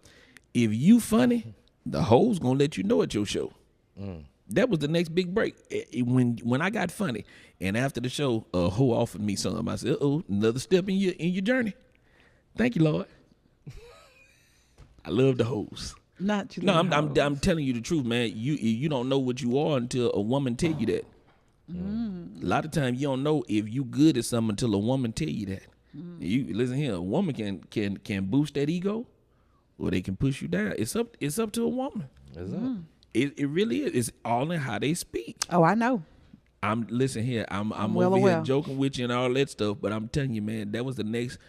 If you funny, the hoes gonna let you know at your show. That was the next big break. When I got funny, and after the show, a hoe offered me something. I said, "Oh, another step in your journey." Thank you, Lord. I love the hoes. Not you. No, I'm telling you the truth, man. You don't know what you are until a woman tell you that. A lot of times you don't know if you good at something until a woman tell you that. You listen here, a woman can boost that ego, or they can push you down. It's up to a woman. It really is. It's all in how they speak. Oh, I know. I'm well over here aware. joking with you and all that stuff, but I'm telling you, man, that was the next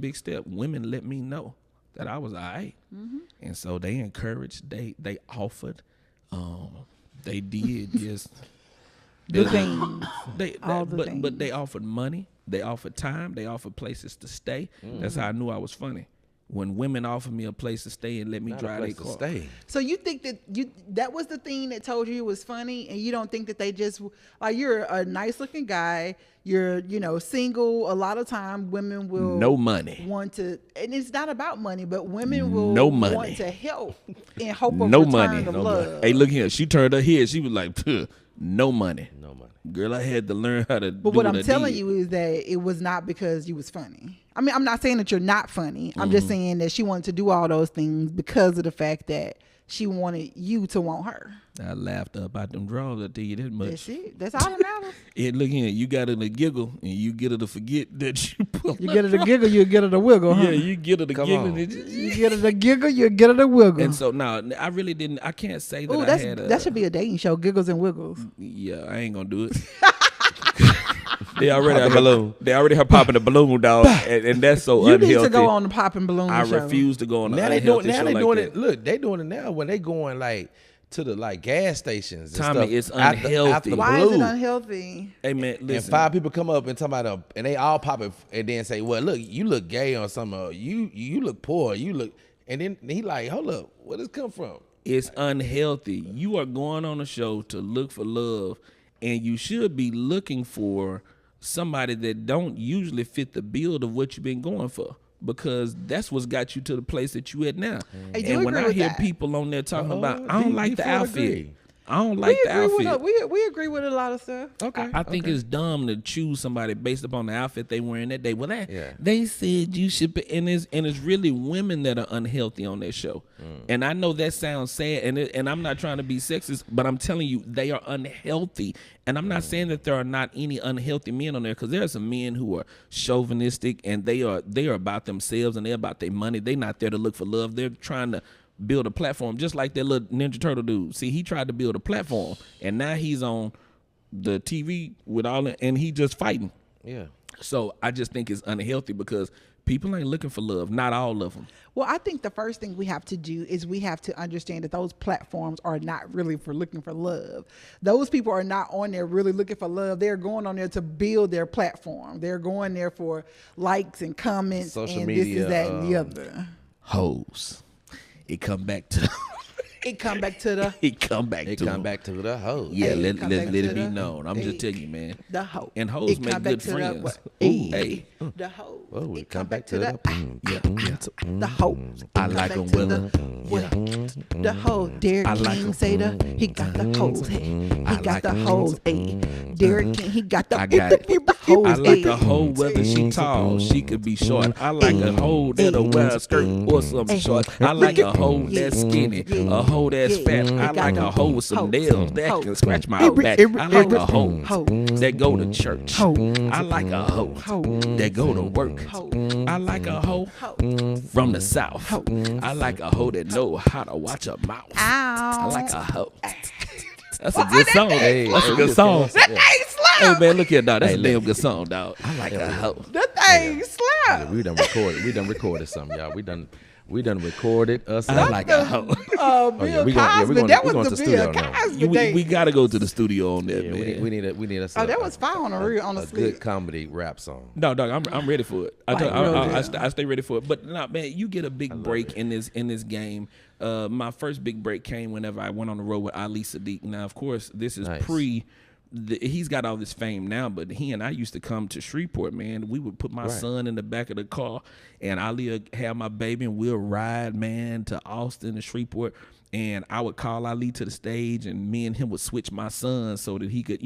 big step. Women let me know that I was all right. And so they encouraged, they offered, they did just The things. But they offered money, they offered time, they offered places to stay. That's how I knew I was funny. When women offered me a place to stay and let me drive their car. So you think that was the thing that told you it was funny, and you don't think that they just, like, you're a nice looking guy, you're single. A lot of time women will no money want to, and it's not about money, but women will no money. want to help in hope of no return money. of love. Hey, look here, she turned her head. She was like, no money. No money. Girl, I had to learn how to do But what I'm telling you is that it was not because you was funny. I mean, I'm not saying that you're not funny. I'm just saying that she wanted to do all those things because of the fact that she wanted you to want her. I laughed up out them drawers. I tell you that much. That's it. That's all that matters. Look here, you got her to giggle and you get her to forget that you pulled. You get her to giggle, you get her to wiggle, huh? Yeah, you get her to Come giggle. on. You get her to giggle, you get her to wiggle. And so now I really didn't. I can't say that Ooh, I had. that should be a dating show, Giggles and Wiggles. Yeah, I ain't gonna do it. They already have popping the balloon, dog, and that's so You unhealthy. need to go on the popping balloon I show. refuse to go on. Now They doing like it. that. Look, they doing it now when they going like to the like gas stations. And Tommy, stuff it's after unhealthy. Why is it Blue. unhealthy? Hey man, listen. And 5 people come up and talk about and they all pop it and then say, "Well, look, you look gay or something. You look poor. You look." And then he like, "Hold up, where does this come from?" It's unhealthy. You are going on a show to look for love, and you should be looking for somebody that don't usually fit the build of what you've been going for, because that's what's got you to the place that you at now. I do And when agree I with hear that. people on there talking about, Uh-oh. I don't Do like you the fully outfit. agree? I don't like the outfit. We agree with a lot of stuff. Okay. I think it's dumb to choose somebody based upon the outfit they wearing that day. Well, Yeah. they said you should be, and it's really women that are unhealthy on that show. And I know that sounds sad, and I'm not trying to be sexist, but I'm telling you they are unhealthy. And I'm not saying that there are not any unhealthy men on there, because there are some men who are chauvinistic and they are about themselves and they're about their money. They're not there to look for love. They're trying to build a platform, just like that little Ninja Turtle dude. See, he tried to build a platform, and now he's on the TV with all that, and he just fighting. Yeah. So I just think it's unhealthy because people ain't looking for love. Not all of them. Well, I think the first thing we have to do is we have to understand that those platforms are not really for looking for love. Those people are not on there really looking for love. They're going on there to build their platform. They're going there for likes and comments, Social and media, this is that and the other. Hoes. It come back to It come back to the it come back They to come them. back to the hoe. Yeah, Hey, let come back it to be the- known. I'm hey, just telling you, man. the hoe. And hoes It make come back good to the friends. what? Ooh, Hey, hey. the hoe. Oh, It come back to the Yeah, yeah. the hoe. I It come like back 'em to with the 'em. what? The hoe. Derrick I like King 'em. say he got the hoes. Hey, he I got like the 'em. hoes. Hey, Derrick King, he got the I got it. hoes. I like hey. a hoe whether she tall, she could be short. I like a hoe that'll wear a skirt or something short. I like a hoe that's skinny, a hoe that's fat. I like a hoe with some nails that can scratch my back. I like a hoe that go to church. I like a hoe that go to work. I like a hoe from the south. I like a hoe that know how to watch her mouth. I like a hoe That's a good song. Hey, That's a good song. That thing slap. Hey man, look here, dog. That's a damn good song, dog. I like that hoe. That thing slap. Yeah, we done recorded something, y'all. We done recorded us. I like a hoe. Bill Cosby. That was the Bill Cosby day. We gotta go to the studio on that, Yeah, man. we need a. Oh, that was fire on the good comedy rap song. No, dog, I'm ready for it. I stay ready for it. But nah, man, you get a big break in this game. My first big break came whenever I went on the road with Ali Sadiq. Now, of course, this is pre. He's got all this fame now, but he and I used to come to Shreveport, man. We would put my son in the back of the car, and Ali would have my baby, and we'll ride, man, to Austin and Shreveport. And I would call Ali to the stage, and me and him would switch my son so that he could,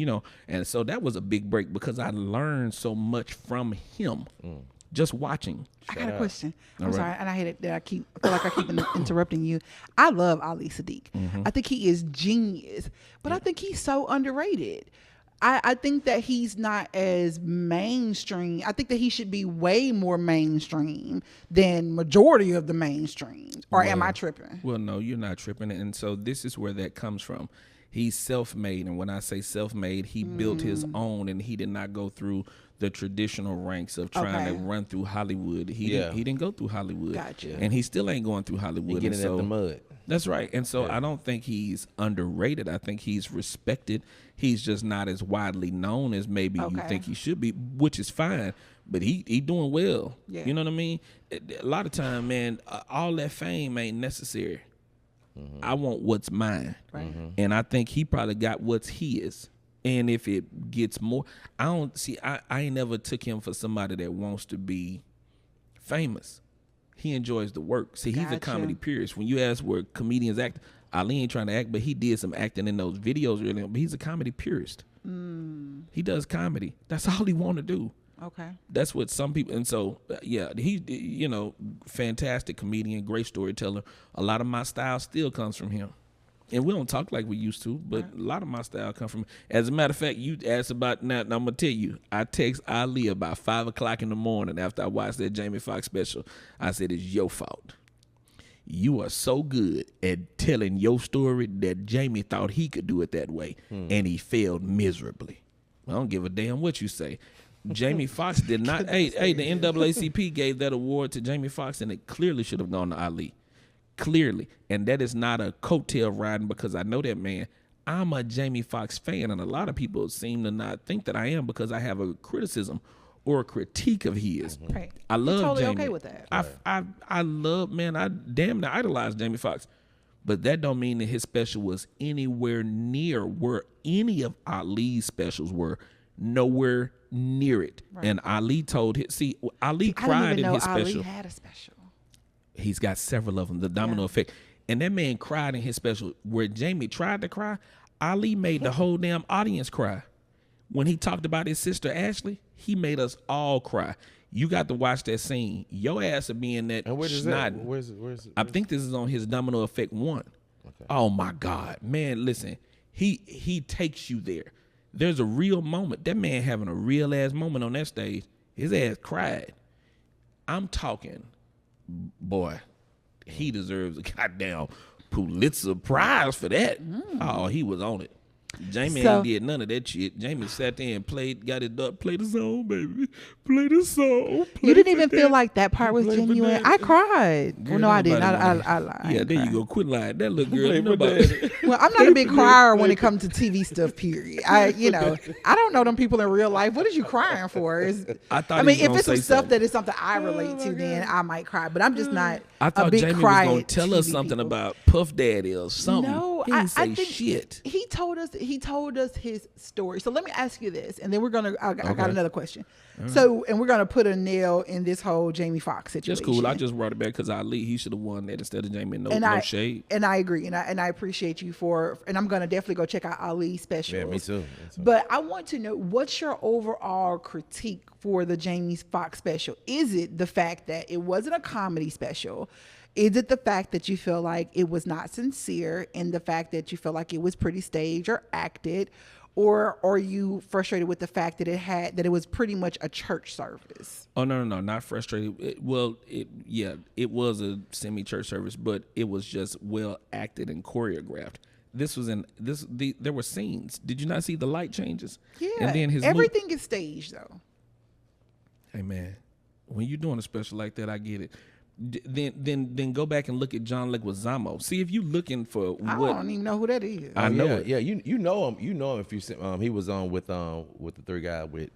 And so that was a big break because I learned so much from him just watching. I got a question. I'm sorry, and I hate it that I feel like I keep interrupting you. I love Ali Sadiq. I think he is genius, but I think he's so underrated. I think that he's not as mainstream. I think that he should be way more mainstream than majority of the mainstreams. Or am I tripping? Well, no, you're not tripping. And so this is where that comes from. He's self-made, and when I say self-made, he built his own, and he did not go through the traditional ranks of trying to run through Hollywood. He didn't go through Hollywood. Gotcha. And he still ain't going through Hollywood. Getting at the mud. That's right. And so I don't think he's underrated. I think he's respected. He's just not as widely known as maybe you think he should be, which is fine. But he doing well. Yeah. You know what I mean? A lot of time, man, all that fame ain't necessary. I want what's mine. Right. And I think he probably got what's his. And if it gets more, I ain't never took him for somebody that wants to be famous. He enjoys the work. See, he's a comedy purist. When you ask where comedians act, Ali ain't trying to act, but he did some acting in those videos earlier. But he's a comedy purist. He does comedy. That's all he want to do. Okay. That's what some people, and so, he, fantastic comedian, great storyteller. A lot of my style still comes from him. And we don't talk like we used to, but a lot of my style come from. As a matter of fact, you asked about now. I'm gonna tell you, I text Ali about 5 o'clock in the morning after I watched that Jamie Foxx special. I said, "It's your fault. You are so good at telling your story that Jamie thought he could do it that way, and he failed miserably. I don't give a damn what you say." Jamie Foxx did not. The NAACP gave that award to Jamie Foxx, and it clearly should have gone to Ali. Clearly. And that is not a coattail riding because I know that man. I'm a Jamie Foxx fan, and a lot of people seem to not think that I am because I have a criticism or a critique of his. Right. I love totally Jamie. okay with that. I love, man, I damn near idolize Jamie Foxx. But that don't mean that his special was anywhere near where any of Ali's specials were. Nowhere near it. Right. And Ali told Ali cried in his special. Ali had a special. He's got several of them, the domino effect. And that man cried in his special where Jamie tried to cry. Ali made the whole damn audience cry. When he talked about his sister Ashley, he made us all cry. You got to watch that scene. Your ass will be in that. And where's that? Where's it? I think this is on his domino effect 1. Okay. Oh my God, man! Listen, he takes you there. There's a real moment. That man having a real ass moment on that stage. His ass cried. I'm talking, boy, he deserves a goddamn Pulitzer Prize for that. Oh, he was on it. Jamie ain't did none of that shit. Jamie sat there and got his dog, play the song, baby. Play the song. You didn't even feel like that part was genuine. I cried. Girl, well, no, I didn't. I lied. Yeah, there you go. Quit lying. That little girl. Nobody. Well, I'm not a big crier when it comes to TV stuff, period. I don't know them people in real life. What is you crying for? I mean, if it's some stuff that is something I relate to, then I might cry. But I'm just not I thought a big Jamie was cry going to tell us something about Puff Daddy or something. No, he didn't say I think shit. He told us his story. So let me ask you this, and then I got another question. Right. So, and we're gonna put a nail in this whole Jamie Foxx situation. That's cool. I just brought it back because Ali, he should have won that instead of Jamie. No shade. And I agree, and I appreciate you and I'm gonna definitely go check out Ali's specials. Yeah, me too. But I want to know, what's your overall critique for the Jamie Foxx special? Is it the fact that it wasn't a comedy special? Is it the fact that you feel like it was not sincere, and the fact that you feel like it was pretty staged or acted? Or are you frustrated with the fact that it was pretty much a church service? Oh, no, not frustrated. It was a semi-church service, but it was just well acted and choreographed. This was in this. There were scenes. Did you not see the light changes? Yeah. And then everything is staged though. Hey man, when you're doing a special like that, I get it. Then go back and look at John Leguizamo. See if you looking for what. I don't even know who that is. I know it. Yeah, you know him. You know him if you he was on with the three guy with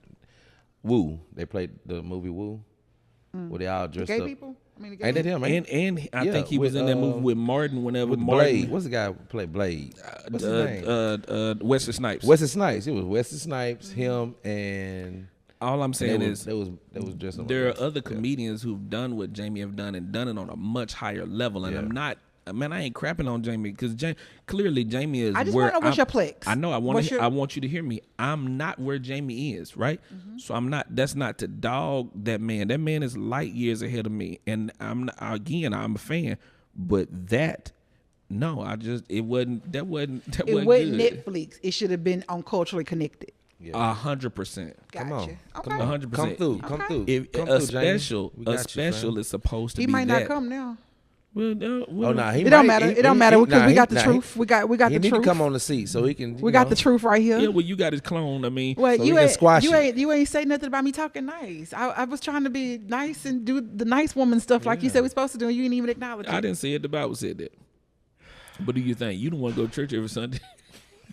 Woo. They played the movie Woo. Where they all dressed gay up. people? I mean, Ain't that him? And I think he was in that movie with Martin. Whenever with Martin, Blade. What's the guy who played Blade? What's his name? Wesley Snipes. Wesley Snipes. It was Wesley Snipes, him, and all I'm saying is there was just there are other comedians who've done what Jamie have done and done it on a much higher level. And I'm not. Man, I ain't crapping on Jamie because clearly Jamie is. I just want to know what's your plex. I know. I want you to hear me. I'm not where Jamie is, right? Mm-hmm. So I'm not. That's not to dog that man. That man is light years ahead of me, and I'm not, again. I'm a fan, but no. It wasn't good. Netflix. It should have been on Culturally Connected. 100%. Come on, Okay. 100%. Come through. Come through. If come a through, special is supposed to be. He might that. not come now. Well, it don't matter. It don't matter because we got the truth. We got the truth. He need to come on the seat so he can. We got the truth right here. Yeah, well, you got his clone. I mean, well, so you ain't say nothing about me talking nice. I was trying to be nice and do the nice woman stuff like you said we're supposed to do, and you didn't even acknowledge it. I didn't say it. The Bible said that. What do you think? You don't want to go to church every Sunday.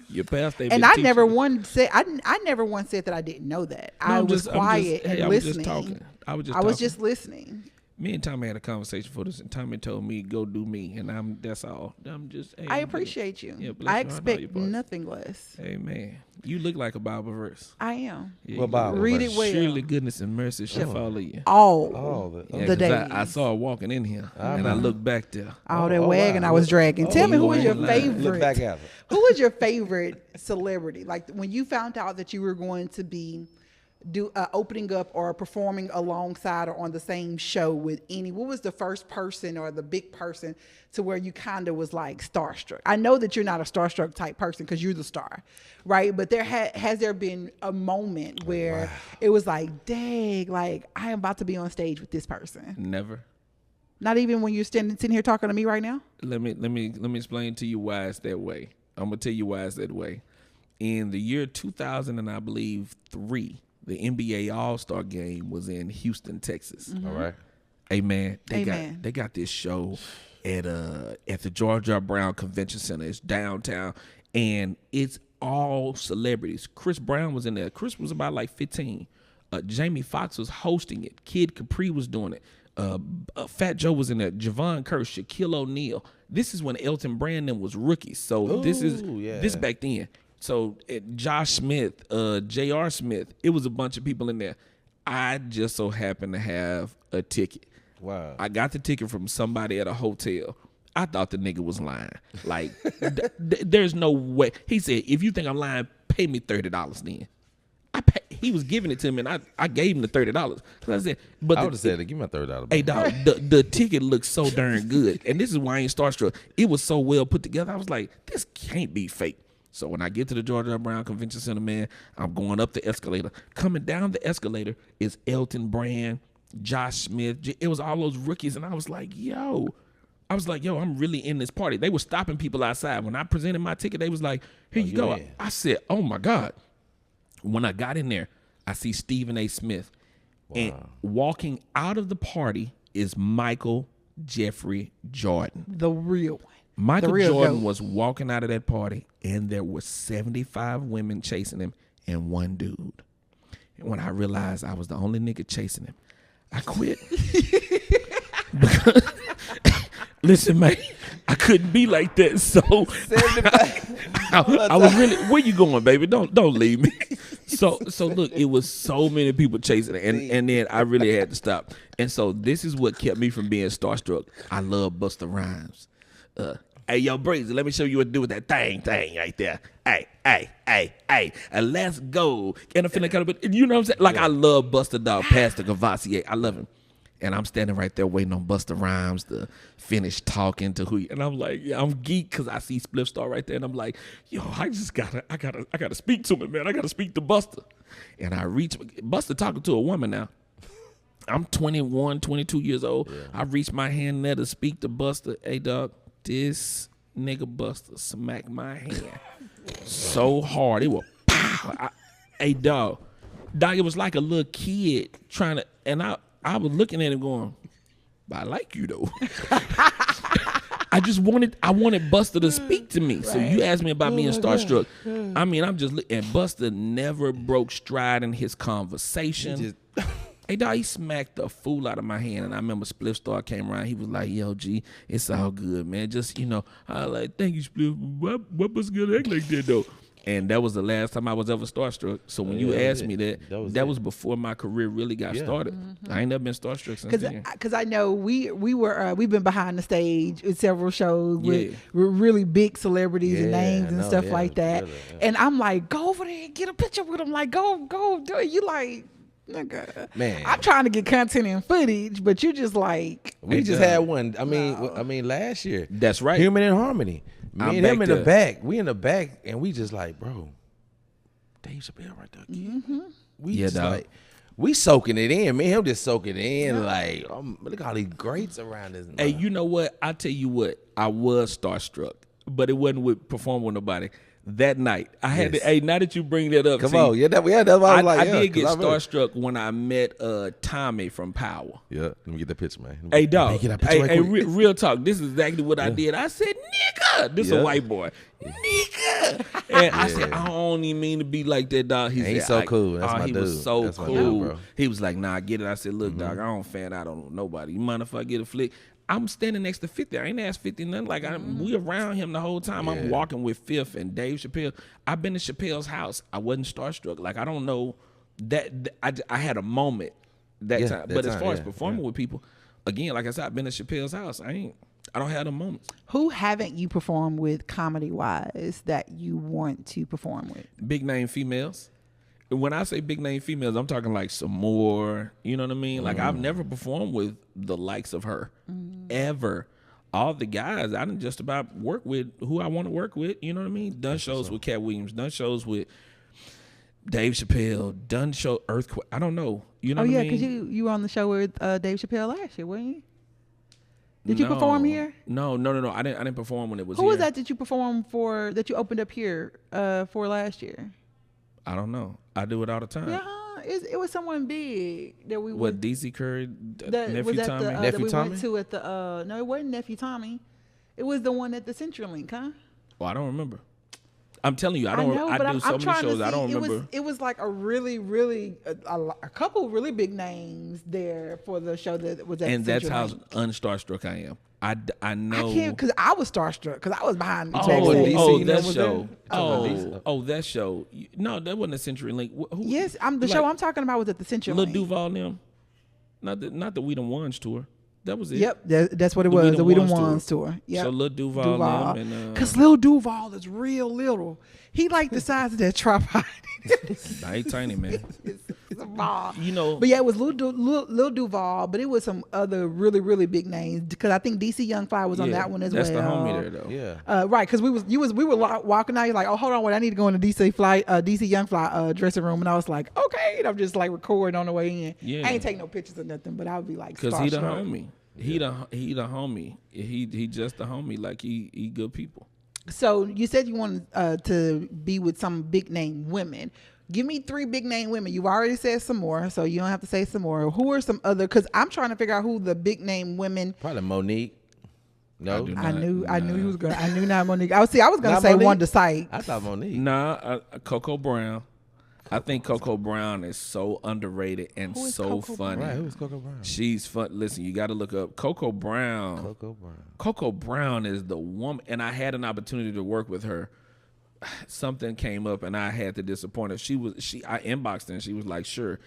Your pastor. And I never once said that I didn't know that. I was quiet and listening. I was just listening. Me and Tommy had a conversation for this, and Tommy told me go do me, and that's all. I'm just. Hey, I appreciate you. Yeah, I expect nothing less. Hey man, you look like a Bible verse. I am. Yeah, what Bible read verse? it well. Surely goodness and mercy shall follow you. All the days. I saw her walking in here, and I looked back there. All that wagon I was dragging. Tell me who was your favorite? Look back at her. Who was your favorite celebrity? Like when you found out that you were going to be opening up or performing alongside or on the same show with what was the first person or the big person to where you kind of was like starstruck? I know that you're not a starstruck type person because you're the star, right? But has there been a moment where it was like, dang, like I am about to be on stage with this person? Never. Not even when you're sitting here talking to me right now? Let me explain to you why it's that way. I'm gonna tell you why it's that way. In the year 2000 and I believe 3, the NBA All-Star game was in Houston, Texas. Mm-hmm. All right. Hey man, they Amen. got this show at the George R. Brown Convention Center. It's downtown, and it's all celebrities. Chris Brown was in there. Chris was about like 15. Jamie Foxx was hosting it. Kid Capri was doing it. Fat Joe was in there. Javon Curse, Shaquille O'Neal. This is when Elton Brand was rookies. So this back then. So Josh Smith, J.R. Smith, it was a bunch of people in there. I just so happened to have a ticket. Wow. I got the ticket from somebody at a hotel. I thought the nigga was lying. Like, there's no way. He said, if you think I'm lying, pay me $30 then. He was giving it to me, and I gave him the $30. I said, but I would have said, give me my $30. Hey, dog, the ticket looked so darn good. And this is why I ain't starstruck. It was so well put together. I was like, this can't be fake. So when I get to the George R. Brown Convention Center, man, I'm going up the escalator. Coming down the escalator is Elton Brand, Josh Smith. It was all those rookies, and I was like, yo, I'm really in this party. They were stopping people outside. When I presented my ticket, they was like, here you go. I said, oh, my God. When I got in there, I see Stephen A. Smith. Wow. And walking out of the party is Michael Jeffrey Jordan. The real one. Michael Jordan was walking out of that party, and there were 75 women chasing him and one dude. And when I realized I was the only nigga chasing him, I quit. Listen, man, I couldn't be like that. So I was really, where you going, baby? Don't leave me. So look, it was so many people chasing it, and then I really had to stop. And so this is what kept me from being starstruck. I love Busta Rhymes. Hey, yo, Breezy, let me show you what to do with that thing right there. Hey, let's go. And I'm feeling kind of, you know what I'm saying? Like, I love Busta Dog, Pastor Cavassier. I love him. And I'm standing right there waiting on Busta Rhymes to finish talking to who. And I'm like, yeah, I'm geek because I see Spliff Star right there. And I'm like, yo, I gotta speak to him, man. I gotta speak to Busta. And I reach, Busta talking to a woman now. I'm 21, 22 years old. Yeah. I reach my hand there to speak to Busta. Hey, dog. This Nigga Buster smacked my hand so hard. It was pow. Hey, dog, it was like a little kid trying to, and I was looking at him going, I like you though. I wanted Buster to speak to me. Right. So you asked me about being starstruck. I mean, and Buster never broke stride in his conversation. Hey, dog, he smacked the fool out of my hand. And I remember Spliff Star came around. He was like, yo, G, it's all good, man. Just, I like, thank you, Spliff. What was good act like that, though? And that was the last time I was ever starstruck. So when you asked me that was before my career really got started. Mm-hmm. I ain't never been starstruck since then. Because I know we've been behind the stage with several shows with really big celebrities and names and stuff like that. Really, and I'm like, go over there and get a picture with them. Like, go do it. You like, nigga, man, I'm trying to get content and footage, but you just like. We just had one. I mean, last year. That's right. Human in Harmony. Me and him in the back. We in the back, and we just like, bro, Dave Chappelle right there. Mm-hmm. We just like, we soaking it in. Me and him just soaking it in. Like, look at all these greats around us. Hey, you know what? I tell you what, I was starstruck, but it wasn't with performing with nobody. That night, I had to. Hey, now that you bring that up, come on, that's what I was like. I did get starstruck when I met Tommy from Power. Yeah, let me get that picture, man. Hey, dog. Hey, real talk. This is exactly what I did. I said, "Nigga," this is a white boy, nigga, and I said, "I don't even mean to be like that, dog." He's so cool. That's my he dude. Was so That's cool. Dude, bro. He was like, "Nah, I get it." I said, "Look, dog, I don't fan out on nobody. You mind if I get a flick?" I'm standing next to 50. I ain't asked 50 nothing. Like, we around him the whole time. Yeah. I'm walking with Fifth and Dave Chappelle. I've been to Chappelle's house. I wasn't starstruck. Like, I don't know that I had a moment that time. But as far as performing with people, again, like I said, I've been to Chappelle's house. I don't have the moments. Who haven't you performed with comedy-wise that you want to perform with? Big name females. When I say big name females, I'm talking like some more, you know what I mean? Like, I've never performed with the likes of her, ever. All the guys, I done just about work with who I want to work with, you know what I mean? Done shows with Cat Williams, done shows with Dave Chappelle, done show Earthquake. I don't know, you know what I mean? Oh, yeah, because you were on the show with Dave Chappelle last year, weren't you? Did you perform here? No. I didn't perform when it was here. Who was that you performed for, that you opened up here for last year? I don't know. I do it all the time. Yeah, it was someone big that we. What, DC Curry, Nephew Tommy? Nephew Tommy? Went to at the no, it wasn't Nephew Tommy. It was the one at the CenturyLink, huh? Well, I don't remember. I'm telling you, I don't. I do so many shows. I don't remember. It was like a really, really a couple really big names there for the show that was at. And that's how unstarstruck I am. I know. I can't, because I was starstruck because I was behind. That show. No, that wasn't a CenturyLink. Yes, show I'm talking about was at the CenturyLink. Lil Duval and them. Not the We Done Ones tour. That was it. Yep, that's what it was. The We Done Ones tour. Yep. So Lil Duval and because Lil Duval is real little. He like the size of that tripod. Nah, he tiny, man. It's a ball. You know. But yeah, it was Lil Duval, but it was some other really, really big names because I think DC Young Fly was on that one as well. That's the homie there, though. Yeah. Right, because we were walking out. You're like, oh, hold on, wait, I need to go in the DC Young Fly dressing room, and I was like, okay, and I'm just like recording on the way in. Yeah. I ain't take no pictures or nothing, but I would be like, because he the homie. He the homie. He just the homie. Like he good people. So you said you wanted to be with some big name women. Give me 3 big name women. You've already said some more, so you don't have to say some more. Who are some other? Because I'm trying to figure out who the big name women. Probably Monique. No, I knew he was gonna. I knew not Monique. I was gonna say Monique? Wanda Sykes. I thought Monique. Nah, Coco Brown. I think Coco Brown is so underrated and so funny. Right, who's Coco Brown? She's fun. Listen, you got to look up Coco Brown. Coco Brown is the woman, and I had an opportunity to work with her. Something came up, and I had to disappoint her. I inboxed her, and she was like, "Sure,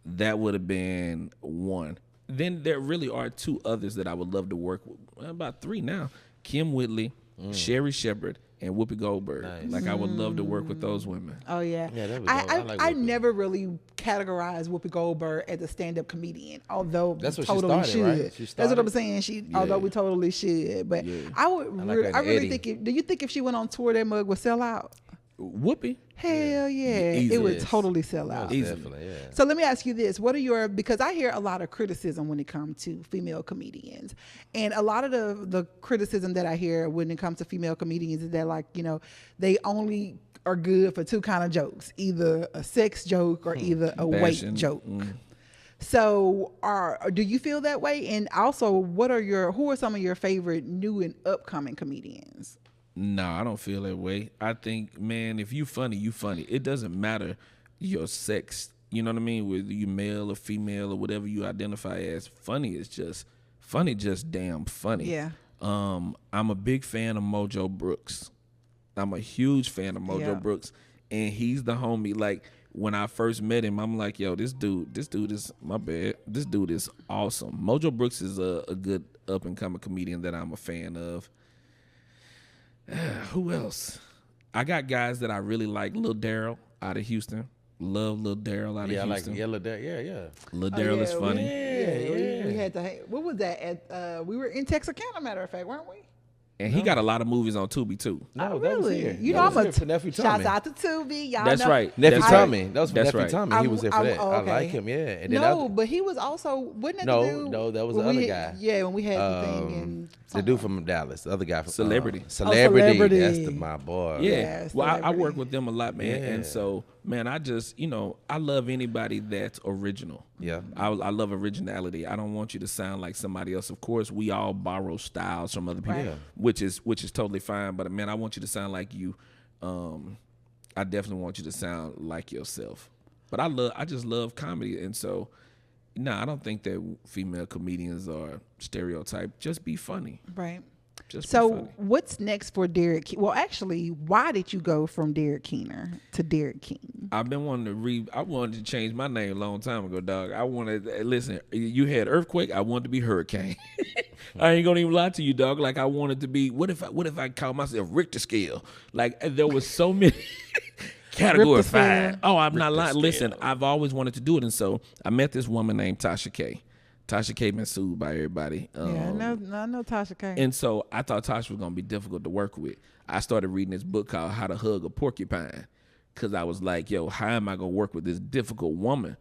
that would have been one." Then there really are 2 others that I would love to work with. Well, about 3 now: Kim Whitley, Sherry Shepherd, and Whoopi Goldberg. Nice. Like, I would love to work with those women. Oh, yeah. I never really categorized Whoopi Goldberg as a stand-up comedian, although that's what totally she started, right? That's what I'm saying. Although we totally should. But I really think, do you think if she went on tour, that mug would sell out? Whoopi. Hell yeah. It would totally sell out. Definitely, yeah. So let me ask you this. What are because I hear a lot of criticism when it comes to female comedians. And a lot of the criticism that I hear when it comes to female comedians is that, like, you know, they only are good for two kind of jokes, either a sex joke or either a weight joke. So do you feel that way? And also, who are some of your favorite new and upcoming comedians? No, I don't feel that way. I think, man, if you funny, you funny. It doesn't matter your sex. You know what I mean? Whether you male or female or whatever you identify as. Funny, just damn funny. Yeah. I'm a big fan of Mojo Brooks. I'm a huge fan of Mojo Brooks, and he's the homie. Like, when I first met him, I'm like, yo, this dude is, my bad, this dude is awesome. Mojo Brooks is a good up and coming comedian that I'm a fan of. Who else? I got guys that I really like. Lil Daryl out of Houston. Love Lil Daryl out of Houston. Lil Daryl. Yeah. Lil Daryl is funny. We had to. What was that? We were in Texarkana, matter of fact, weren't we? And he got a lot of movies on Tubi too. No, that was here. You know, I'm a Nephew Tommy. Shouts out to Tubi. Y'all That's know. right. Nephew That's Tommy. right. That was for That's Nephew right. Tommy. He was there for that. Okay. I like him. Yeah. And then but he was also wasn't that the dude? No, that was the other guy. Yeah, when we had the thing in the dude from Dallas, the other guy from Celebrity. Celebrity. That's my boy. Yeah. Well, I Celebrity. work with them a lot, man. And so, man, I just, I love anybody that's original. Yeah. I love originality. I don't want you to sound like somebody else. Of course, we all borrow styles from other people, Right. which is totally fine. But, man, I want you to sound like you. I definitely want you to sound like yourself. But I just love comedy. And so, no, I don't think that female comedians are stereotyped. Just be funny. Right. Just be So funny. what's next for Derrick? Well, actually, why did you go from Derrick Keener to Derrick King? I've been wanting I wanted to change my name a long time ago, dog. I wanted, listen, you had Earthquake, I wanted to be Hurricane. I ain't gonna even lie to you, dog. Like, I wanted to be, what if I call myself Richter Scale? Like, there was so many category 5. Oh, I'm not lying. Listen, I've always wanted to do it. And so I met this woman named Tasha K. Tasha K been sued by everybody. I know Tasha K. And so I thought Tasha was gonna be difficult to work with. I started reading this book called How to Hug a Porcupine, because I was like, yo, how am I gonna work with this difficult woman?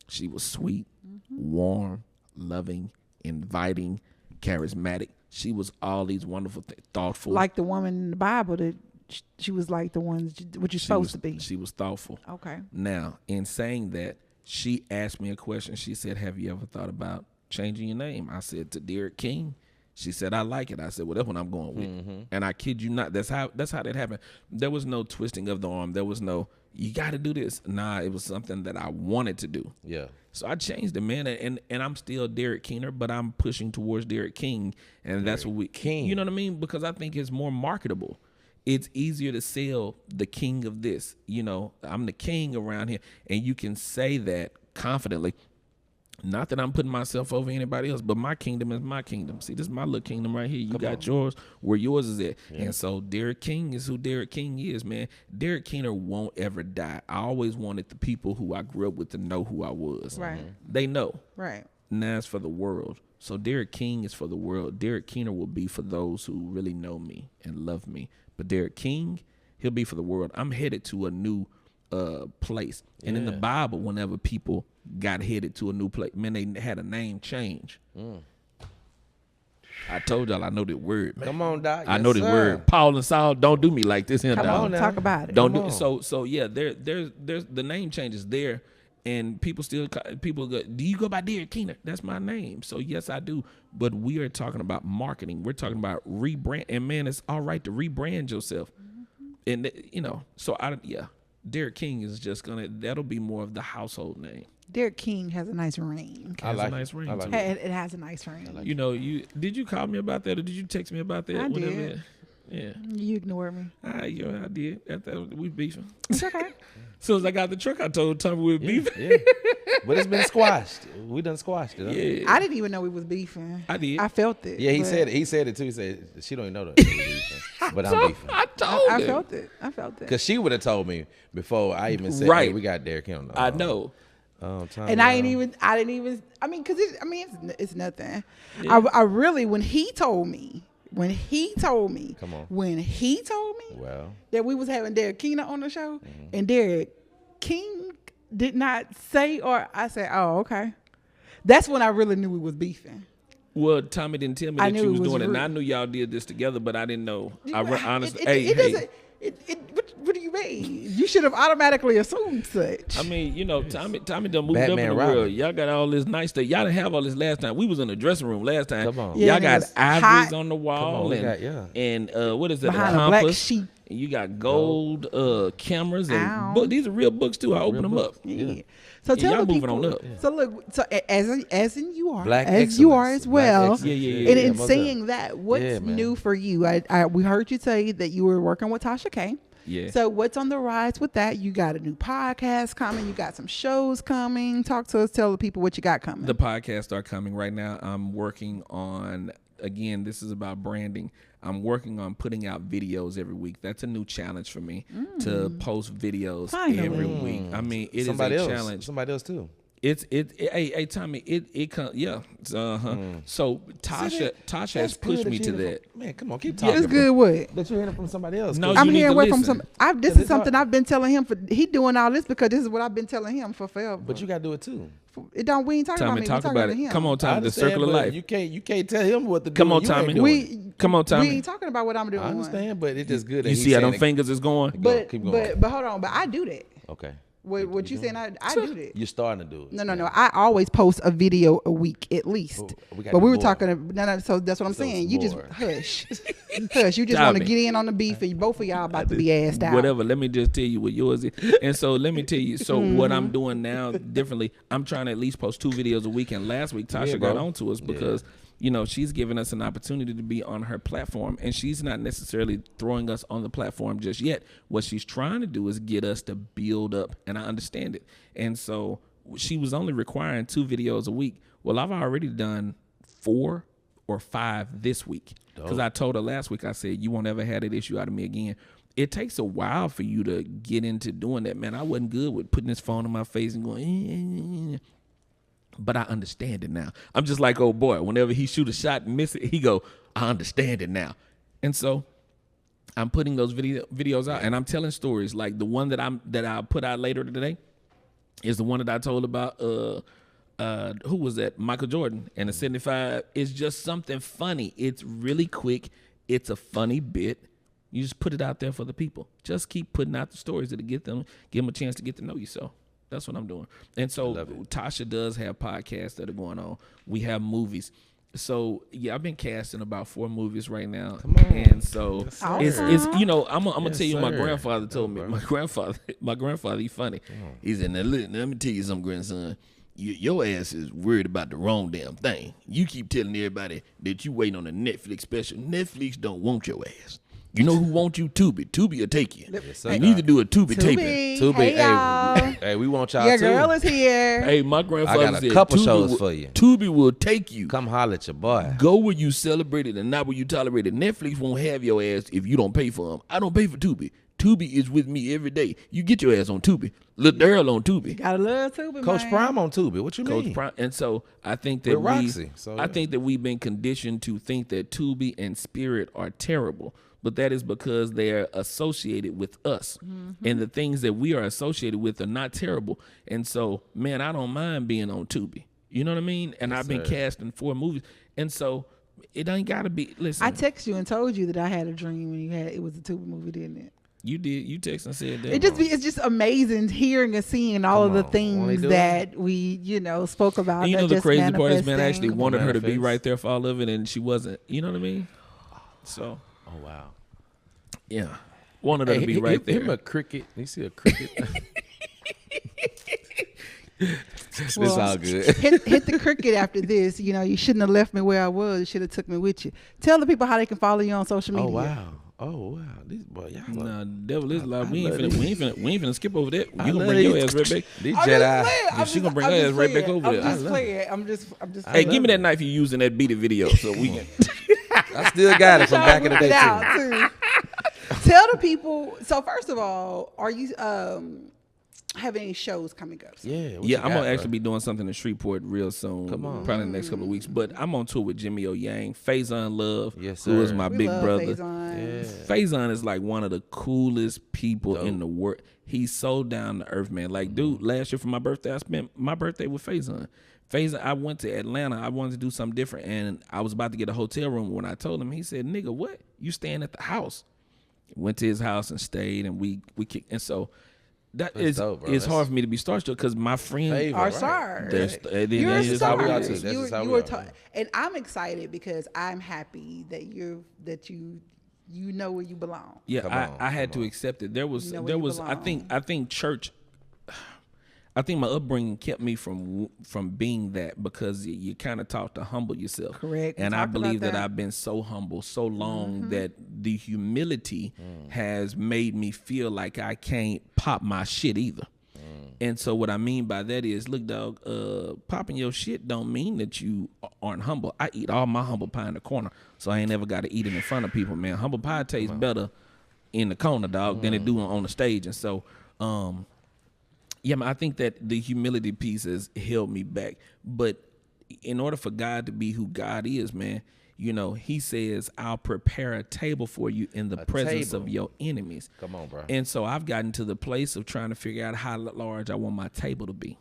She was sweet, warm, loving, inviting, charismatic. She was all these wonderful things, thoughtful. Like the woman in the Bible that she was like the one what you're supposed to be. She was thoughtful. Okay. Now, in saying that, she asked me a question. She said, have you ever thought about changing your name? I said, to Derrick King. She said, I like it. I said, well, that's what I'm going with. And I kid you not, that's how that happened. There was no twisting of the arm. There was no, you got to do this. Nah, it was something that I wanted to do. Yeah. So I changed it, man. And I'm still Derrick Keener, but I'm pushing towards Derrick King. And that's what King. You know what I mean? Because I think it's more marketable. It's easier to sell the king of this. I'm the king around here. And you can say that confidently. Not that I'm putting myself over anybody else, but my kingdom is my kingdom. See, this is my little kingdom right here. You got yours, where yours is at. Yeah. And so Derrick King is who Derrick King is, man. Derrick Keener won't ever die. I always wanted the people who I grew up with to know who I was. Right. They know. Right. Now it's for the world. So Derrick King is for the world. Derrick Keener will be for those who really know me and love me. But Derrick King, he'll be for the world. I'm headed to a new place. And in the Bible, whenever people got headed to a new place, man, they had a name change. I told y'all I know the word, man. Come on, Doc. I know the word. Paul and Saul, don't do me like this here, Come dog. on, talk about it. Don't do so yeah, there's the name change is there, and people go, do you go by Derrick Keener? That's my name. So yes, I do. But we are talking about marketing. We're talking about rebrand, and man, it's all right to rebrand yourself. And so Derrick King is just that'll be more of the household name. Derrick King has a nice ring. Has a nice ring. It has a nice ring. Did you call me about that, or did you text me about that? I did. Yeah. You ignored me. I did. After we beefing. It's okay. As soon as I got the truck, I told Tommy we were beefing. Yeah. But it's been squashed. We done squashed it. Huh? Yeah. I didn't even know we was beefing. I did. I felt it. Yeah, he said it too. He said she don't even know that we beefing, but I'm beefing. I told I him. felt it. I felt it. Because she would have told me before I even said, Right. hey, we got Derrick King. I know. And I didn't even, because it's nothing. Yeah. I really, when he told me, when he told me that we was having Derrick King on the show, and Derrick King did not say, or I said, oh, okay. That's when I really knew we was beefing. Well, Tommy didn't tell me that you was doing it. And I knew y'all did this together, but I didn't know. Honestly, what do you mean? You should have automatically assumed such. I mean, Tommy done moved up in the world. Y'all got all this nice stuff. Y'all didn't have all this last time. We was in the dressing room last time. Come on. Y'all got ivories on the wall. And what is it? Behind a black sheet. And you got gold cameras and books. These are real books too. I open them up. Yeah. So tell the people. On up. So look, so as in you are, Black as excellence. you are as well. Yeah. And in saying that, what's new for you? We heard you say that you were working with Tasha K. Yeah. So what's on the rise with that? You got a new podcast coming. You got some shows coming. Talk to us. Tell the people what you got coming. The podcasts are coming right now. I'm working on, again, this is about branding. I'm working on putting out videos every week. That's a new challenge for me to post videos every week. I mean, it is a challenge. Somebody else too. Hey Tommy, it comes, yeah. So Tasha has pushed me to that. Man, come on, keep talking. It's good. What? That you're hearing from somebody else. No, I'm hearing word from some. This is something I've been telling him for. He doing all this because this is what I've been telling him for forever. But you gotta do it too. It don't. We ain't talking Tommy, about me. talk about it. Come on, Tommy. The circle of life. You can't tell him what to do. Come on, Tommy. Come on, Tommy. We ain't talking about what I'm doing. I understand, but it's just good. You see how them fingers is going. But hold on. But I do that. Okay. What you saying? I do that. You're starting to do it. No. I always post a video a week at least. But we were talking. No. So that's what I'm saying. You just hush. You just want to get in on the beef, and both of y'all about to be assed out. Whatever. Let me just tell you what yours is. And so let me tell you. So what I'm doing now differently. I'm trying to at least post 2 videos a week. And last week Tasha got on to us because. She's giving us an opportunity to be on her platform, and she's not necessarily throwing us on the platform just yet. What she's trying to do is get us to build up, and I understand it. And so she was only requiring 2 videos a week. Well, I've already done 4 or 5 this week because I told her last week, I said, you won't ever have that issue out of me again. It takes a while for you to get into doing that, man. I wasn't good with putting this phone in my face and going, but I understand it now. I'm just like, oh boy, whenever he shoot a shot and miss it, he go, I understand it now. And so I'm putting those videos out, and I'm telling stories. Like the one that I'll put out later today is the one that I told about who was that? Michael Jordan and the 75. It's just something funny. It's really quick. It's a funny bit. You just put it out there for the people. Just keep putting out the stories that'll give them a chance to get to know you. So that's what I'm doing. And so Tasha does have podcasts that are going on. We have movies. So yeah, I've been casting about 4 movies right now. Come on. And so it's I'm gonna tell you what my grandfather told me. My grandfather, he's funny. He said, now let me tell you something, grandson. Your ass is worried about the wrong damn thing. You keep telling everybody that you waiting on a Netflix special. Netflix don't want your ass. You know who wants you? Tubi. Tubi will take you. Yes, you need to do a Tubi taping. Tubi, hey, we want y'all your too. Your girl is here. Hey, my grandfather said, I got a couple shows for you. Tubi will take you. Come holler at your boy. Go where you celebrate it and not where you tolerate it. Netflix won't have your ass if you don't pay for them. I don't pay for Tubi. Tubi is with me every day. You get your ass on Tubi. Lil Derrick on Tubi. Gotta love Tubi, Coach man. Prime on Tubi. What you mean? Coach Prime. And so I think that I think that we've been conditioned to think that Tubi and Spirit are terrible. But that is because they're associated with us. Mm-hmm. And the things that we are associated with are not terrible. And so, man, I don't mind being on Tubi. You know what I mean? And I've been casting 4 movies. And so it ain't got to be, listen. I texted you and told you that I had a dream when it was a Tubi movie, didn't it? You did. You texted and said that. It's just amazing hearing and seeing all of the things that we, spoke about. And the crazy part is, man, I actually wanted her to be right there for all of it, and she wasn't. You know what I mean? So. Oh, wow. Yeah. Wanted her to be right there. Him a cricket. You see a cricket? It's all good. hit the cricket after this. You shouldn't have left me where I was. You should have took me with you. Tell the people how they can follow you on social media. Oh, wow. These boy, nah, devil is alive. We ain't finna skip over that. You gonna bring your ass right back. These Jedi. She gonna bring her ass right back over there. I'm just Hey, give me that knife you using that beat it video so we can. I still got it from back in the day too. Tell the people. So first of all, are you have any shows coming up? Yeah, I'm gonna actually be doing something in Shreveport real soon. Come on, probably the next couple of weeks. But I'm on tour with Jimmy O Yang, Faison Love, yes, who is my we big love brother. Faison Is like one of the coolest people in the world. He's so down to earth, man. Like, dude, last year for my birthday, I spent my birthday with Faison. I went to Atlanta. I wanted to do something different, and I was about to get a hotel room. When I told him, he said, "Nigga, what? You staying at the house?" Went to his house and stayed, and we kicked. And so that is dope, it's hard for me to be starstruck because my friends are stars. You're a star. And I'm excited because I'm happy that you know where you belong. Yeah, I had to accept it. There was I think church. I think my upbringing kept me from being that because you kind of taught to humble yourself. Correct. And I believe that I've been so humble so long that the humility has made me feel like I can't pop my shit either. And so what I mean by that is, look, dog, popping your shit don't mean that you aren't humble. I eat all my humble pie in the corner, so I ain't never got to eat it in front of people, man. Humble pie tastes better in the corner, dog, than it do on the stage. And so, yeah, man, I think that the humility piece has held me back. But in order for God to be who God is, man, you know, he says, I'll prepare a table for you in the presence of your enemies. Come on, bro. And so I've gotten to the place of trying to figure out how large I want my table to be.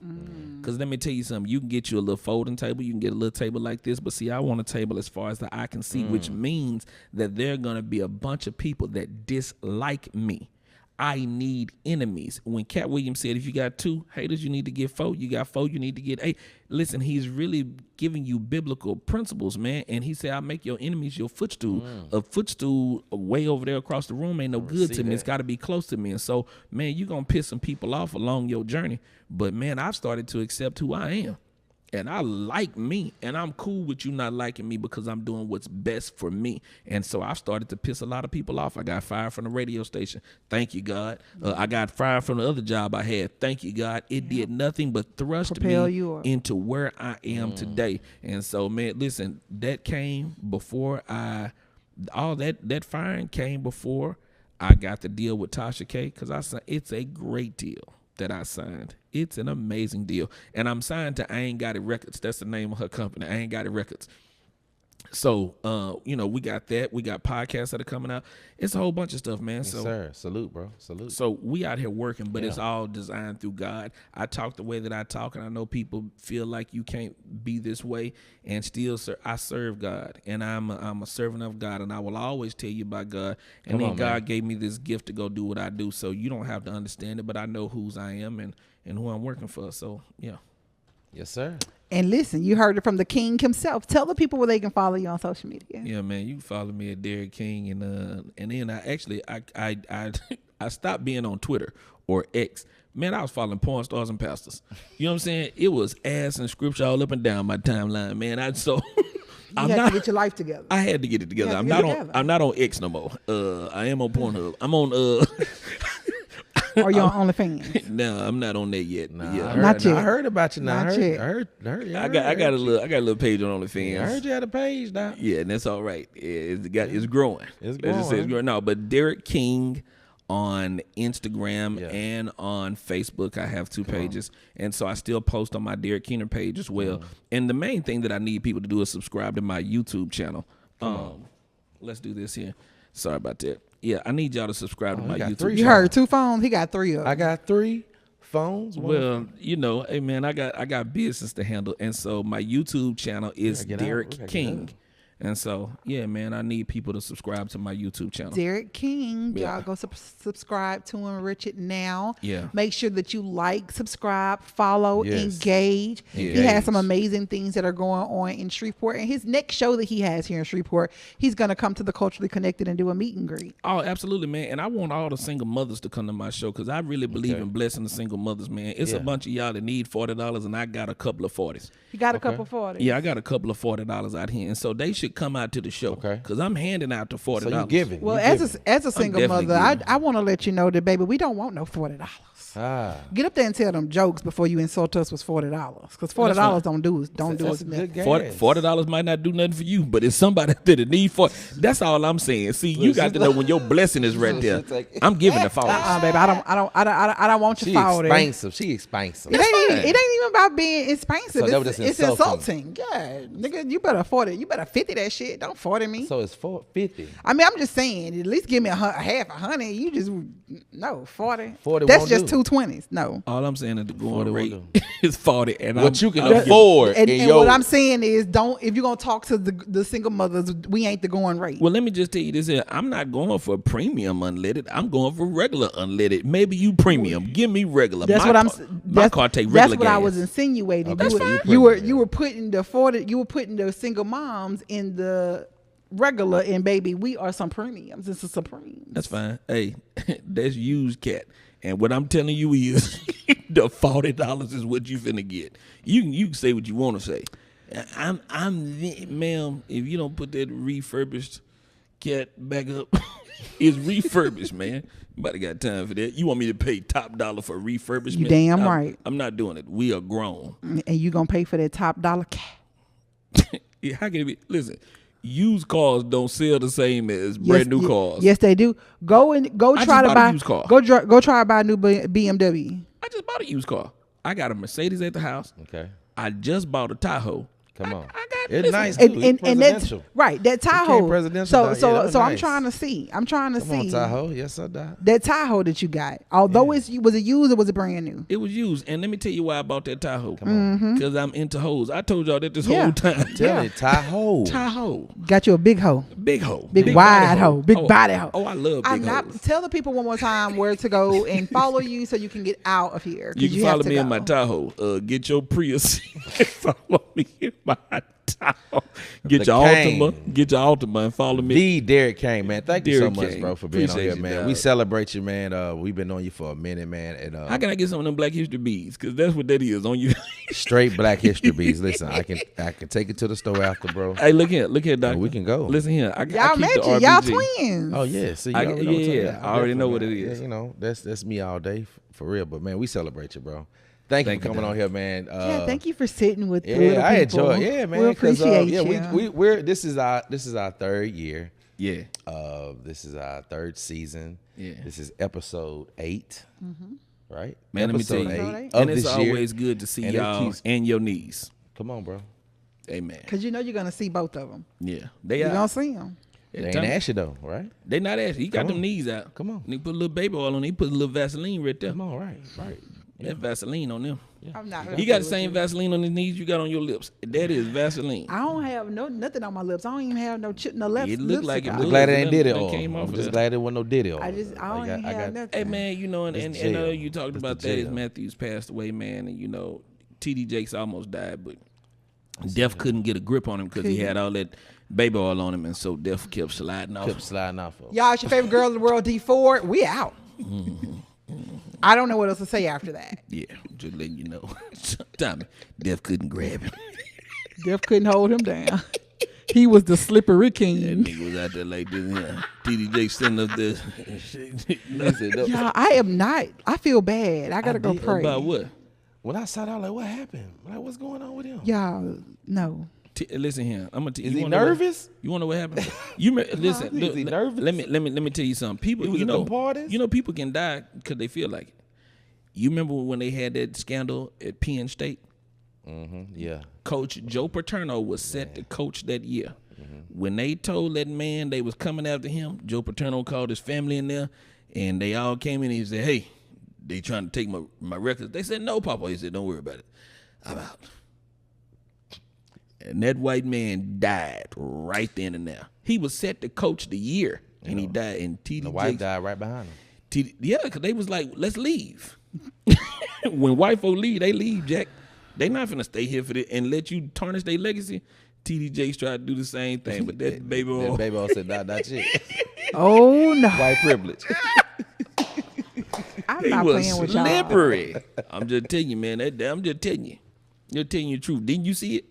Because let me tell you something. You can get you a little folding table. You can get a little table like this. But see, I want a table as far as the eye can see, which means that there are going to be a bunch of people that dislike me. I need enemies. When Cat Williams said, if you got 2 haters, you need to get 4. You got 4, you need to get 8. Listen, he's really giving you biblical principles, man. And he said, I'll make your enemies your footstool. A footstool way over there across the room ain't no good to me. It's got to be close to me. And so, man, you're going to piss some people off along your journey. But, man, I've started to accept who I am. And I like me, and I'm cool with you not liking me because I'm doing what's best for me. And so I've started to piss a lot of people off. I got fired from the radio station. Thank you, God. I got fired from the other job I had. Thank you, God. It did nothing but thrust me into where I am today. And so, man, listen, that came before all that firing came before I got the deal with Tasha K, because it's a great deal that I signed. It's an amazing deal. And I'm signed to I Ain't Got It Records. That's the name of her company, I Ain't Got It Records. So, you know, we got that. We got podcasts that are coming out. It's a whole bunch of stuff, man. Yes, sir. Salute, bro. Salute. So we out here working, but it's all designed through God. I talk the way that I talk, and I know people feel like you can't be this way, and still, I serve God, and I'm a servant of God, and I will always tell you about God. And then God gave me this gift to go do what I do, so you don't have to understand it, but I know whose I am and who I'm working for. So, yeah. Yes, sir. And listen, you heard it from the king himself. Tell the people where they can follow you on social media. Yeah, man, you can follow me at Derrick King, and then I stopped being on Twitter or X. Man, I was following porn stars and pastors. You know what I'm saying? It was ass and scripture all up and down my timeline, man. You had to get your life together. I had to get it together. I'm not on X no more. I am on Pornhub. I'm on Or you're on OnlyFans? No, I'm not on that yet. Nah, yeah. I heard about you now. I got a little page on OnlyFans. I heard you had a page now. Yeah, and that's all right. It's growing. It's growing. It's growing. No, but Derrick King on Instagram and on Facebook. I have 2 pages. And so I still post on my Derrick Keener page as well. And the main thing that I need people to do is subscribe to my YouTube channel. Let's do this here. Sorry about that. Yeah, I need y'all to subscribe to my YouTube channel. You heard 2 phones? He got 3 of them. I got 3 phones. Well, you know, hey man, I got business to handle, and so my YouTube channel is Derrick King. And so, yeah, man, I need people to subscribe to my YouTube channel. Derrick King. Yeah. Y'all go subscribe to him, Richard, now. Yeah. Make sure that you like, subscribe, follow, engage. He has some amazing things that are going on in Shreveport. And his next show that he has here in Shreveport, he's going to come to the Culturally Connected and do a meet and greet. Oh, absolutely, man. And I want all the single mothers to come to my show because I really believe in blessing the single mothers, man. It's a bunch of y'all that need $40, and I got a couple of 40s. You got a couple of 40s? Yeah, I got a couple of $40 out here. And so they should should come out to the show. Okay. Because I'm handing out the $40. So you giving. Well, as a single mother, I want to let you know that, baby, we don't want no $40. Get up there and tell them jokes before you insult us with $40. Because $40 don't do us nothing. $40 might not do nothing for you, but it's somebody that it need for. That's all I'm saying. See, you got to know when your blessing is right there. I'm giving the $40. Baby, I don't want your $40. She expensive. It ain't even about being expensive. So it's insulting. Yeah, nigga, you better 40. You better 50 that shit. Don't 40 me. So it's 50. I mean, I'm just saying. At least give me half $100. You just no 40. 40. That's just 220s. No. All I'm saying is the going rate is 40, and what you can afford. And what I'm saying is, if you're gonna talk to the single mothers, we ain't the going rate. Well, let me just tell you this here. I'm not going for premium unleaded. I'm going for regular unleaded. Maybe you premium. Give me regular. That's what I'm. My car take regular. That's what I was insinuating. Okay. You were putting the 40. You were putting the single moms in the regular, and baby, we are some premiums. It's a supreme. That's fine. Hey, that's used cat. And what I'm telling you is the $40 is what you finna get. You can say what you want to say. Ma'am, if you don't put that refurbished cat back up, it's refurbished, man. Nobody got time for that. You want me to pay top dollar for refurbishment? You damn right. I'm not doing it. We are grown. And you gonna pay for that top dollar cat. Yeah, how can it be? Listen, used cars don't sell the same as brand new cars. Yes, they do. Go try to buy a used car. Go try to buy a new BMW. I just bought a used car. I got a Mercedes at the house. Okay. I just bought a Tahoe. Come on. I got it's nice. And that's right. That Tahoe. Presidential. So nice. I'm trying to see. Come on, Tahoe. Yes, I died. That Tahoe that you got. Although was it used or was it brand new? It was used. And let me tell you why I bought that Tahoe. Come on. Because I'm into hoes. I told y'all that this whole time. Tell me, Tahoe. Tahoe. Got you a big hoe. Big hoe. Big wide hoe. Big body hoe. Oh, I love big hoes. Tell the people one more time where to go and follow you so you can get out of here. You can follow me in my Tahoe. Get your Prius. Follow me in my Tahoe. Get your Altima and follow me. The Derrick Kane, man. Thank you so much, bro, for being Appreciate on here, man. Dog. We celebrate you, man. We've been on you for a minute, man. And how can I get some of them Black History beads? Because that's what that is on you. Straight Black History beads. Listen, I can take it to the store after, bro. Hey, look here, doctor. We can go. Listen here, y'all mentioned y'all twins. Oh yeah, see, I already know what it is. You know, that's me all day for real. But man, we celebrate you, bro. Thank you for coming on here, man. Thank you for sitting with the little I enjoy it. Yeah, man. We appreciate you. We're this is our third year. Yeah. This is our third season. Yeah. This is episode 8. Mm-hmm. Right? Man, episode let me tell you. And it's always good to see y'all and your niece. Come on, bro. Amen. Because you know you're gonna see both of them. Yeah. You're gonna see them. They ain't ashy though, right? They not ashy. He got them knees out. Come on. And he put a little baby oil on. He put a little Vaseline right there. Come on, right. That Vaseline on them. Yeah. I'm not. He got the same Vaseline on his knees you got on your lips. That is Vaseline. I don't have nothing on my lips. I don't even have no lip. It looked like it. I'm glad it ain't Diddy oil. I'm just glad it wasn't no Diddy oil. I don't even have nothing. Hey man, you know, and you talked about Thaddeus Matthews passed away, man, and you know, TD Jakes almost died, but Def couldn't get a grip on him because he had all that baby oil on him, and so Def kept sliding off. Y'all, it's your favorite girl in the world, D4. We out. I don't know what else to say after that. Yeah, just letting you know. Tommy, Def couldn't grab him. Def couldn't hold him down. He was the slippery king. That nigga was out there like this. Yeah. TD Jakes sitting up there. Y'all, I am not. I feel bad. I gotta go pray. About what? When I saw that, I was like, what happened? Like, what's going on with him? Y'all, no. Listen here, I'm gonna. Is he nervous? You want to know what happened? You listen. Is he nervous? Let me tell you something. People, you know, people can die because they feel like it. You remember when they had that scandal at Penn State? Mm-hmm. Yeah. Coach Joe Paterno was set to coach that year. Mm-hmm. When they told that man they was coming after him, Joe Paterno called his family in there, and they all came in and he said, "Hey, they trying to take my records." They said, "No, Papa." He said, "Don't worry about it. I'm out." And that white man died right then and there. He was set to coach the year, and he died. And TD the wife died right behind him. Because they was like, let's leave. When white folk leave, they leave, Jack. They not finna stay here for this and let you tarnish their legacy. TD Jakes tried to do the same thing, but that baby oil. That baby oil said, nah, that's it. Oh, no. White privilege. I'm not playing with y'all. Slippery. I'm just telling you, man. I'm just telling you. You're telling you the truth. Didn't you see it?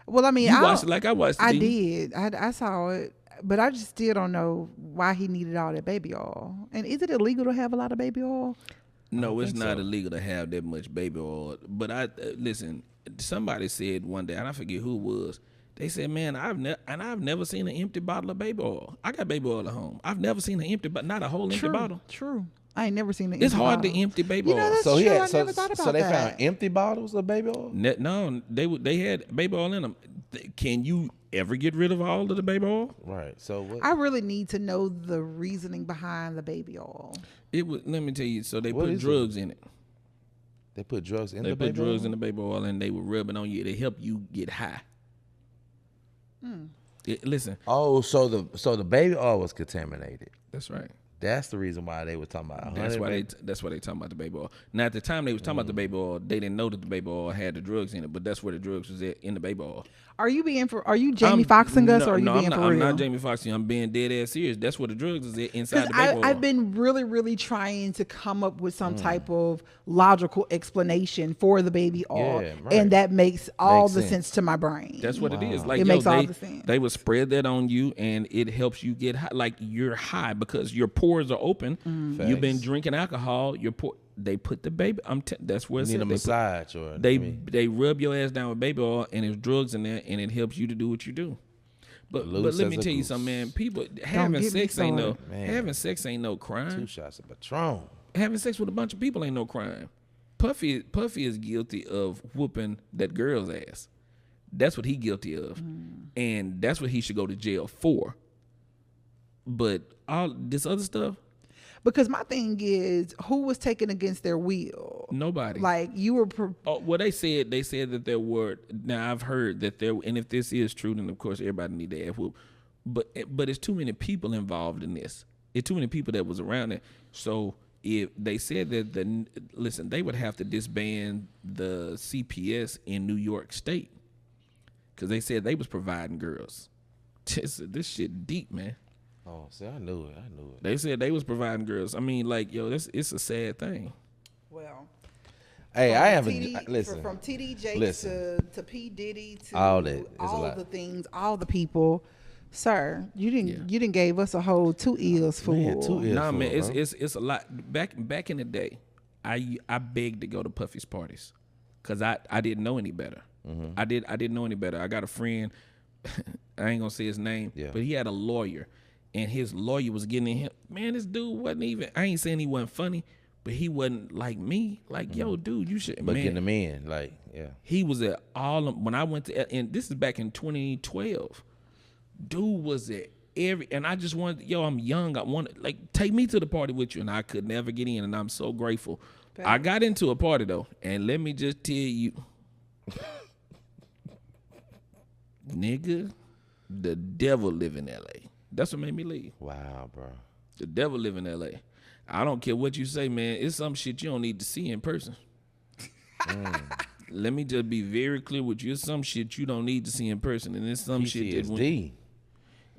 Well, I mean, you watched it like I watched it. I did. I saw it, but I just still don't know why he needed all that baby oil. And is it illegal to have a lot of baby oil? No, it's not illegal to have that much baby oil. But listen. Somebody said one day, and I forget who it was. They said, "Man, I've never seen an empty bottle of baby oil. I got baby oil at home. I've never seen an empty, but not a whole empty bottle. True. I ain't never seen an. It's hard to empty baby oil. That's so true. I never thought about so they that. found empty bottles of baby oil. No, they had baby oil in them. Can you ever get rid of all of the baby oil? Right. So what? I really need to know the reasoning behind the baby oil. It was. Let me tell you. So they put drugs in it. They put drugs in the baby oil? They put drugs in the baby oil, and they were rubbing on you to help you get high. Listen. Oh, so the baby oil was contaminated. That's right. That's the reason why they were talking about. That's why they talking about the baby oil. Now at the time they was talking about the baby oil, they didn't know that the baby oil had the drugs in it, but that's where the drugs was at, in the baby oil. Are you Jamie Foxxing us, or are you being for real? I'm not Jamie Foxxing. I'm being dead ass serious. That's where the drugs is at, inside the baby oil. I've been really, really trying to come up with some type of logical explanation for the baby oil, and that makes all the sense to my brain. That's what it is. Like, it makes all the sense. They would spread that on you, and it helps you get high. Like, you're high because your pores are open. You've been drinking alcohol. They put the baby. That's where it's need a massage or they rub your ass down with baby oil, and there's drugs in there, and it helps you to do what you do. But let me tell you something, man. People having sex ain't no crime. 2 shots of Patron. Having sex with a bunch of people ain't no crime. Puffy is guilty of whooping that girl's ass. That's what he guilty of, and that's what he should go to jail for. But all this other stuff. Because my thing is, who was taken against their will? Nobody. Like, you were. Well, they said that there were. Now I've heard that there, and if this is true, then of course everybody need to have whoop. But it's too many people involved in this. It's too many people that was around it. So if they said that they would have to disband the CPS in New York State because they said they was providing girls. This shit deep, man. Oh, see, I knew it. They said they was providing girls. I mean, like, yo, it's a sad thing. Well, hey, I haven't listen from TD Jakes to P Diddy to all the things, all the people. Sir, you didn't gave us a whole 2 ears full. Man, 2 ears nah, full, man, bro. it's a lot. Back in the day, I begged to go to Puffy's parties because I didn't know any better. I didn't know any better. I got a friend. I ain't gonna say his name, but he had a lawyer. And his lawyer was getting in him. Man, this dude wasn't even, I ain't saying he wasn't funny, but he wasn't like me. Like, yo, dude, you should. But getting him in, like, yeah. He was at when I went to, and this is back in 2012. Dude was at and I just wanted, yo, I'm young. I wanted, like, take me to the party with you. And I could never get in, and I'm so grateful. I got into a party, though, and let me just tell you, nigga, the devil live in L.A. That's what made me leave. Wow, bro. The devil live in L.A. I don't care what you say, man. It's some shit you don't need to see in person. Let me just be very clear with you. It's some shit you don't need to see in person. And it's some shit that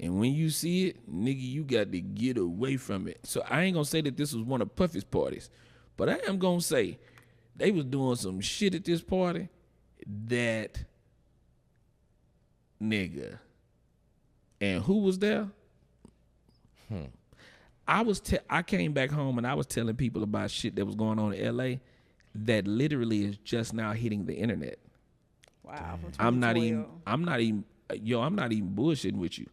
when you see it, nigga, you got to get away from it. So I ain't going to say that this was one of Puffy's parties. But I am going to say they was doing some shit at this party that, nigga. And who was there? I came back home and I was telling people about shit that was going on in LA that literally is just now hitting the internet. Wow. I'm not even bullshitting with you.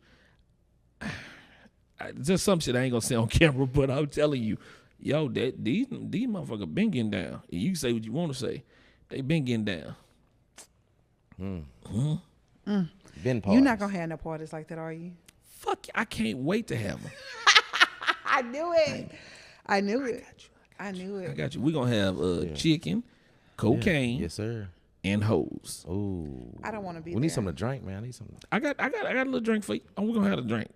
Just some shit I ain't gonna say on camera, but I'm telling you, yo, that these motherfuckers been getting down. And you can say what you want to say. They been getting down. You're not gonna have no parties like that, are you? Fuck, I can't wait to have them. I knew it. I knew it. I got you. We're gonna have chicken, cocaine, yes sir, and hoes. Ooh. I don't want to be We need something to drink, man. I need something. I got a little drink for you. Oh, we're gonna have a drink.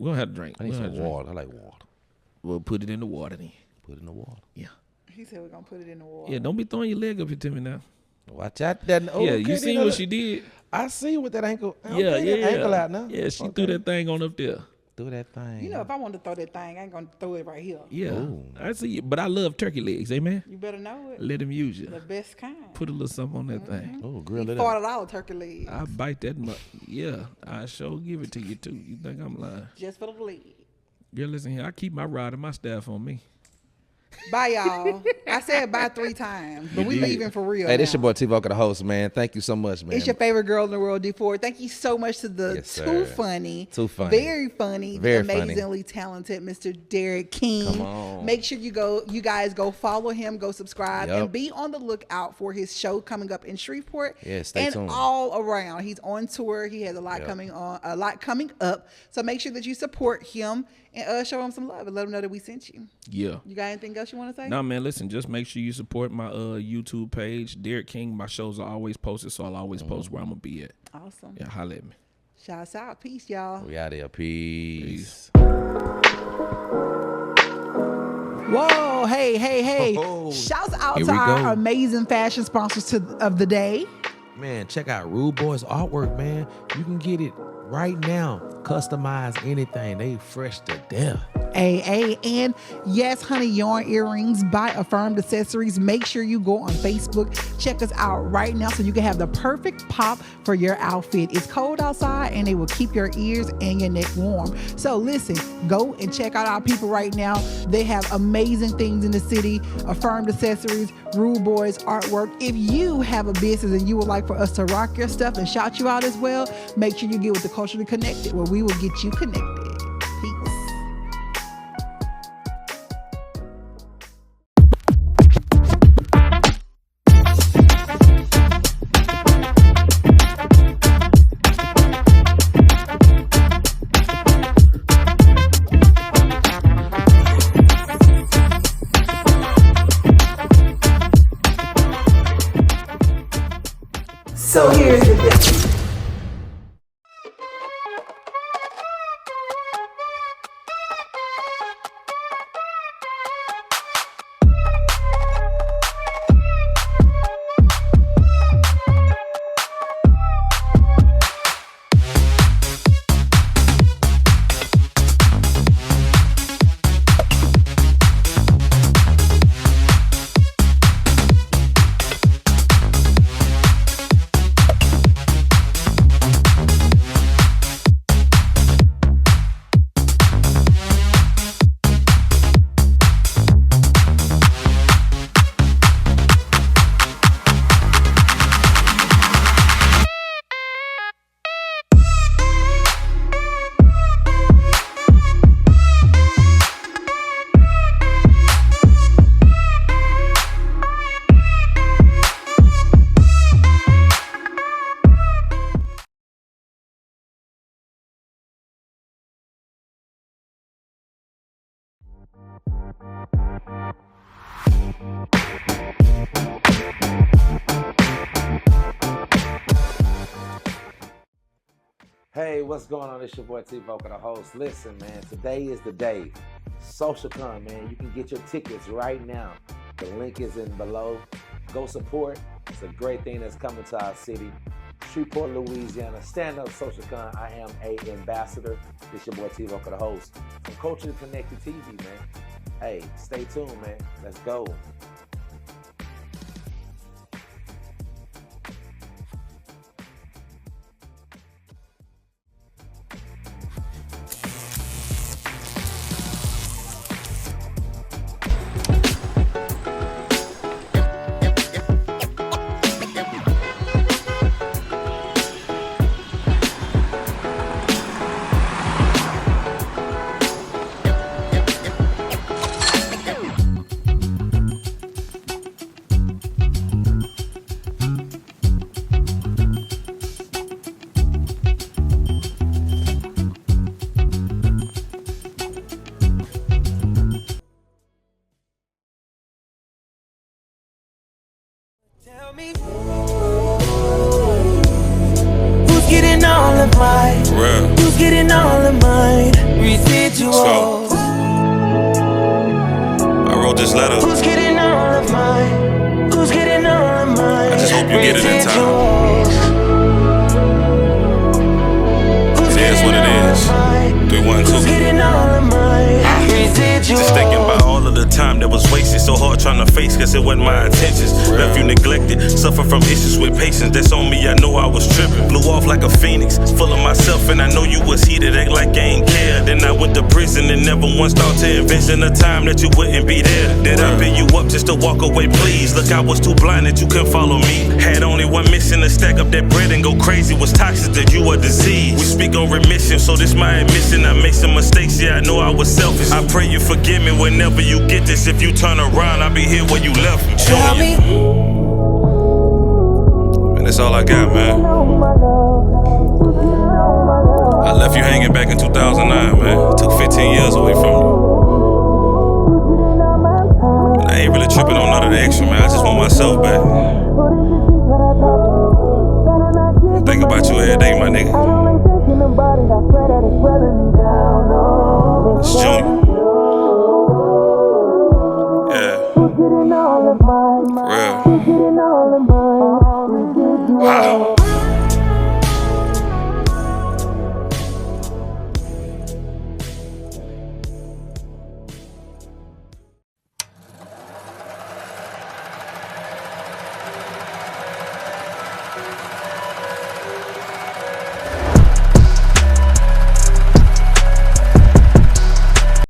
I need some water. I like water. We'll put it in the water then. Put it in the water. Yeah. He said we're gonna put it in the water. Yeah, don't be throwing your leg up here to me now. Watch out that. Yeah, you see what she did? I see with that ankle. Yeah. Ankle out now. Yeah, she threw that thing on up there. throw that thing. You know, if I want to throw that thing, I ain't gonna throw it right here. Yeah, I see. But I love turkey legs, amen. You better know it. Let them use you. The best kind. Put a little something on that thing. Oh, grill it $40 turkey legs. I bite that. Yeah, I sure give it to you too. You think I'm lying? Just for the leg. Girl, listen here. I keep my rod and my staff on me. Bye, y'all. I said bye 3 times, but we leaving for real. Hey, this your boy T-Voca, the host, man. Thank you so much, man. It's your favorite girl in the world, D4. Thank you so much to the too funny, very funny, amazingly talented Mr. Derrick King. Come on. Make sure you guys go follow him, go subscribe, and be on the lookout for his show coming up in Shreveport. Yeah, stay tuned. All around. He's on tour. He has a lot coming up. So make sure that you support him and show him some love and let him know that we sent you. Yeah. You got anything else you want to say? No, man, listen, just make sure you support my YouTube page, Derrick King. My shows are always posted, so I'll always post where I'm going to be at. Awesome. Yeah, holla at me. Shouts out. Peace, y'all. We out here. Peace. Whoa, hey. Shouts out to our amazing fashion sponsors of the day. Man, check out Rude Boys Artwork, man. You can get it right now. Customize anything. They fresh to death. And yes, honey, yarn earrings by Affirmed Accessories. Make sure you go on Facebook. Check us out right now so you can have the perfect pop for your outfit. It's cold outside and they will keep your ears and your neck warm. So listen, go and check out our people right now. They have amazing things in the city. Affirmed Accessories, Rude Boys Artwork. If you have a business and you would like for us to rock your stuff and shout you out as well, make sure you get with the Culturally Connected, where we will get you connected. Peace. So here's the thing. Hey, what's going on? It's your boy T-Voca, the host. Listen, man, today is the day. SocialCon, man. You can get your tickets right now. The link is in below. Go support. It's a great thing that's coming to our city. Shreveport, Louisiana. Stand up SocialCon. I am an ambassador. It's your boy T-Voca, the host. From Culturally Connected TV, man. Hey, stay tuned, man. Let's go. Tell me who's getting all of mine? Who's getting all of mine? Residuals. I wrote this letter. Who's getting all of mine? Who's getting all of mine? I just hope you get it in time. It is what it is. everyone too. Just thinking about all of the time that was wasted. So hard trying to face, cause it wasn't my intentions. Left you neglected, suffer from issues with patience. That's on me, I know I was tripping. Blew off like a phoenix, full of myself, and I know you was heated, act like I ain't care. Then I went to prison and never once thought to envision a time that you wouldn't be there. Did I pick you up just to walk away, please? Look, I was too blind that you couldn't follow me. Had only one mission to stack up that bread and go crazy. Was toxic to you a disease. We speak on remission, so this my admission. I made some mistakes, yeah, I know I was selfish. I pray you forgive me whenever you get this. If you turn around, I'll be here where you left me. Tell me. Man, that's all I got, man. I left you hanging back in 2009, man. Took 15 years away from you. And I ain't really tripping on none of the extra, man. I just want myself back. I think about you every day, my nigga. It's Junior. Yeah. Real.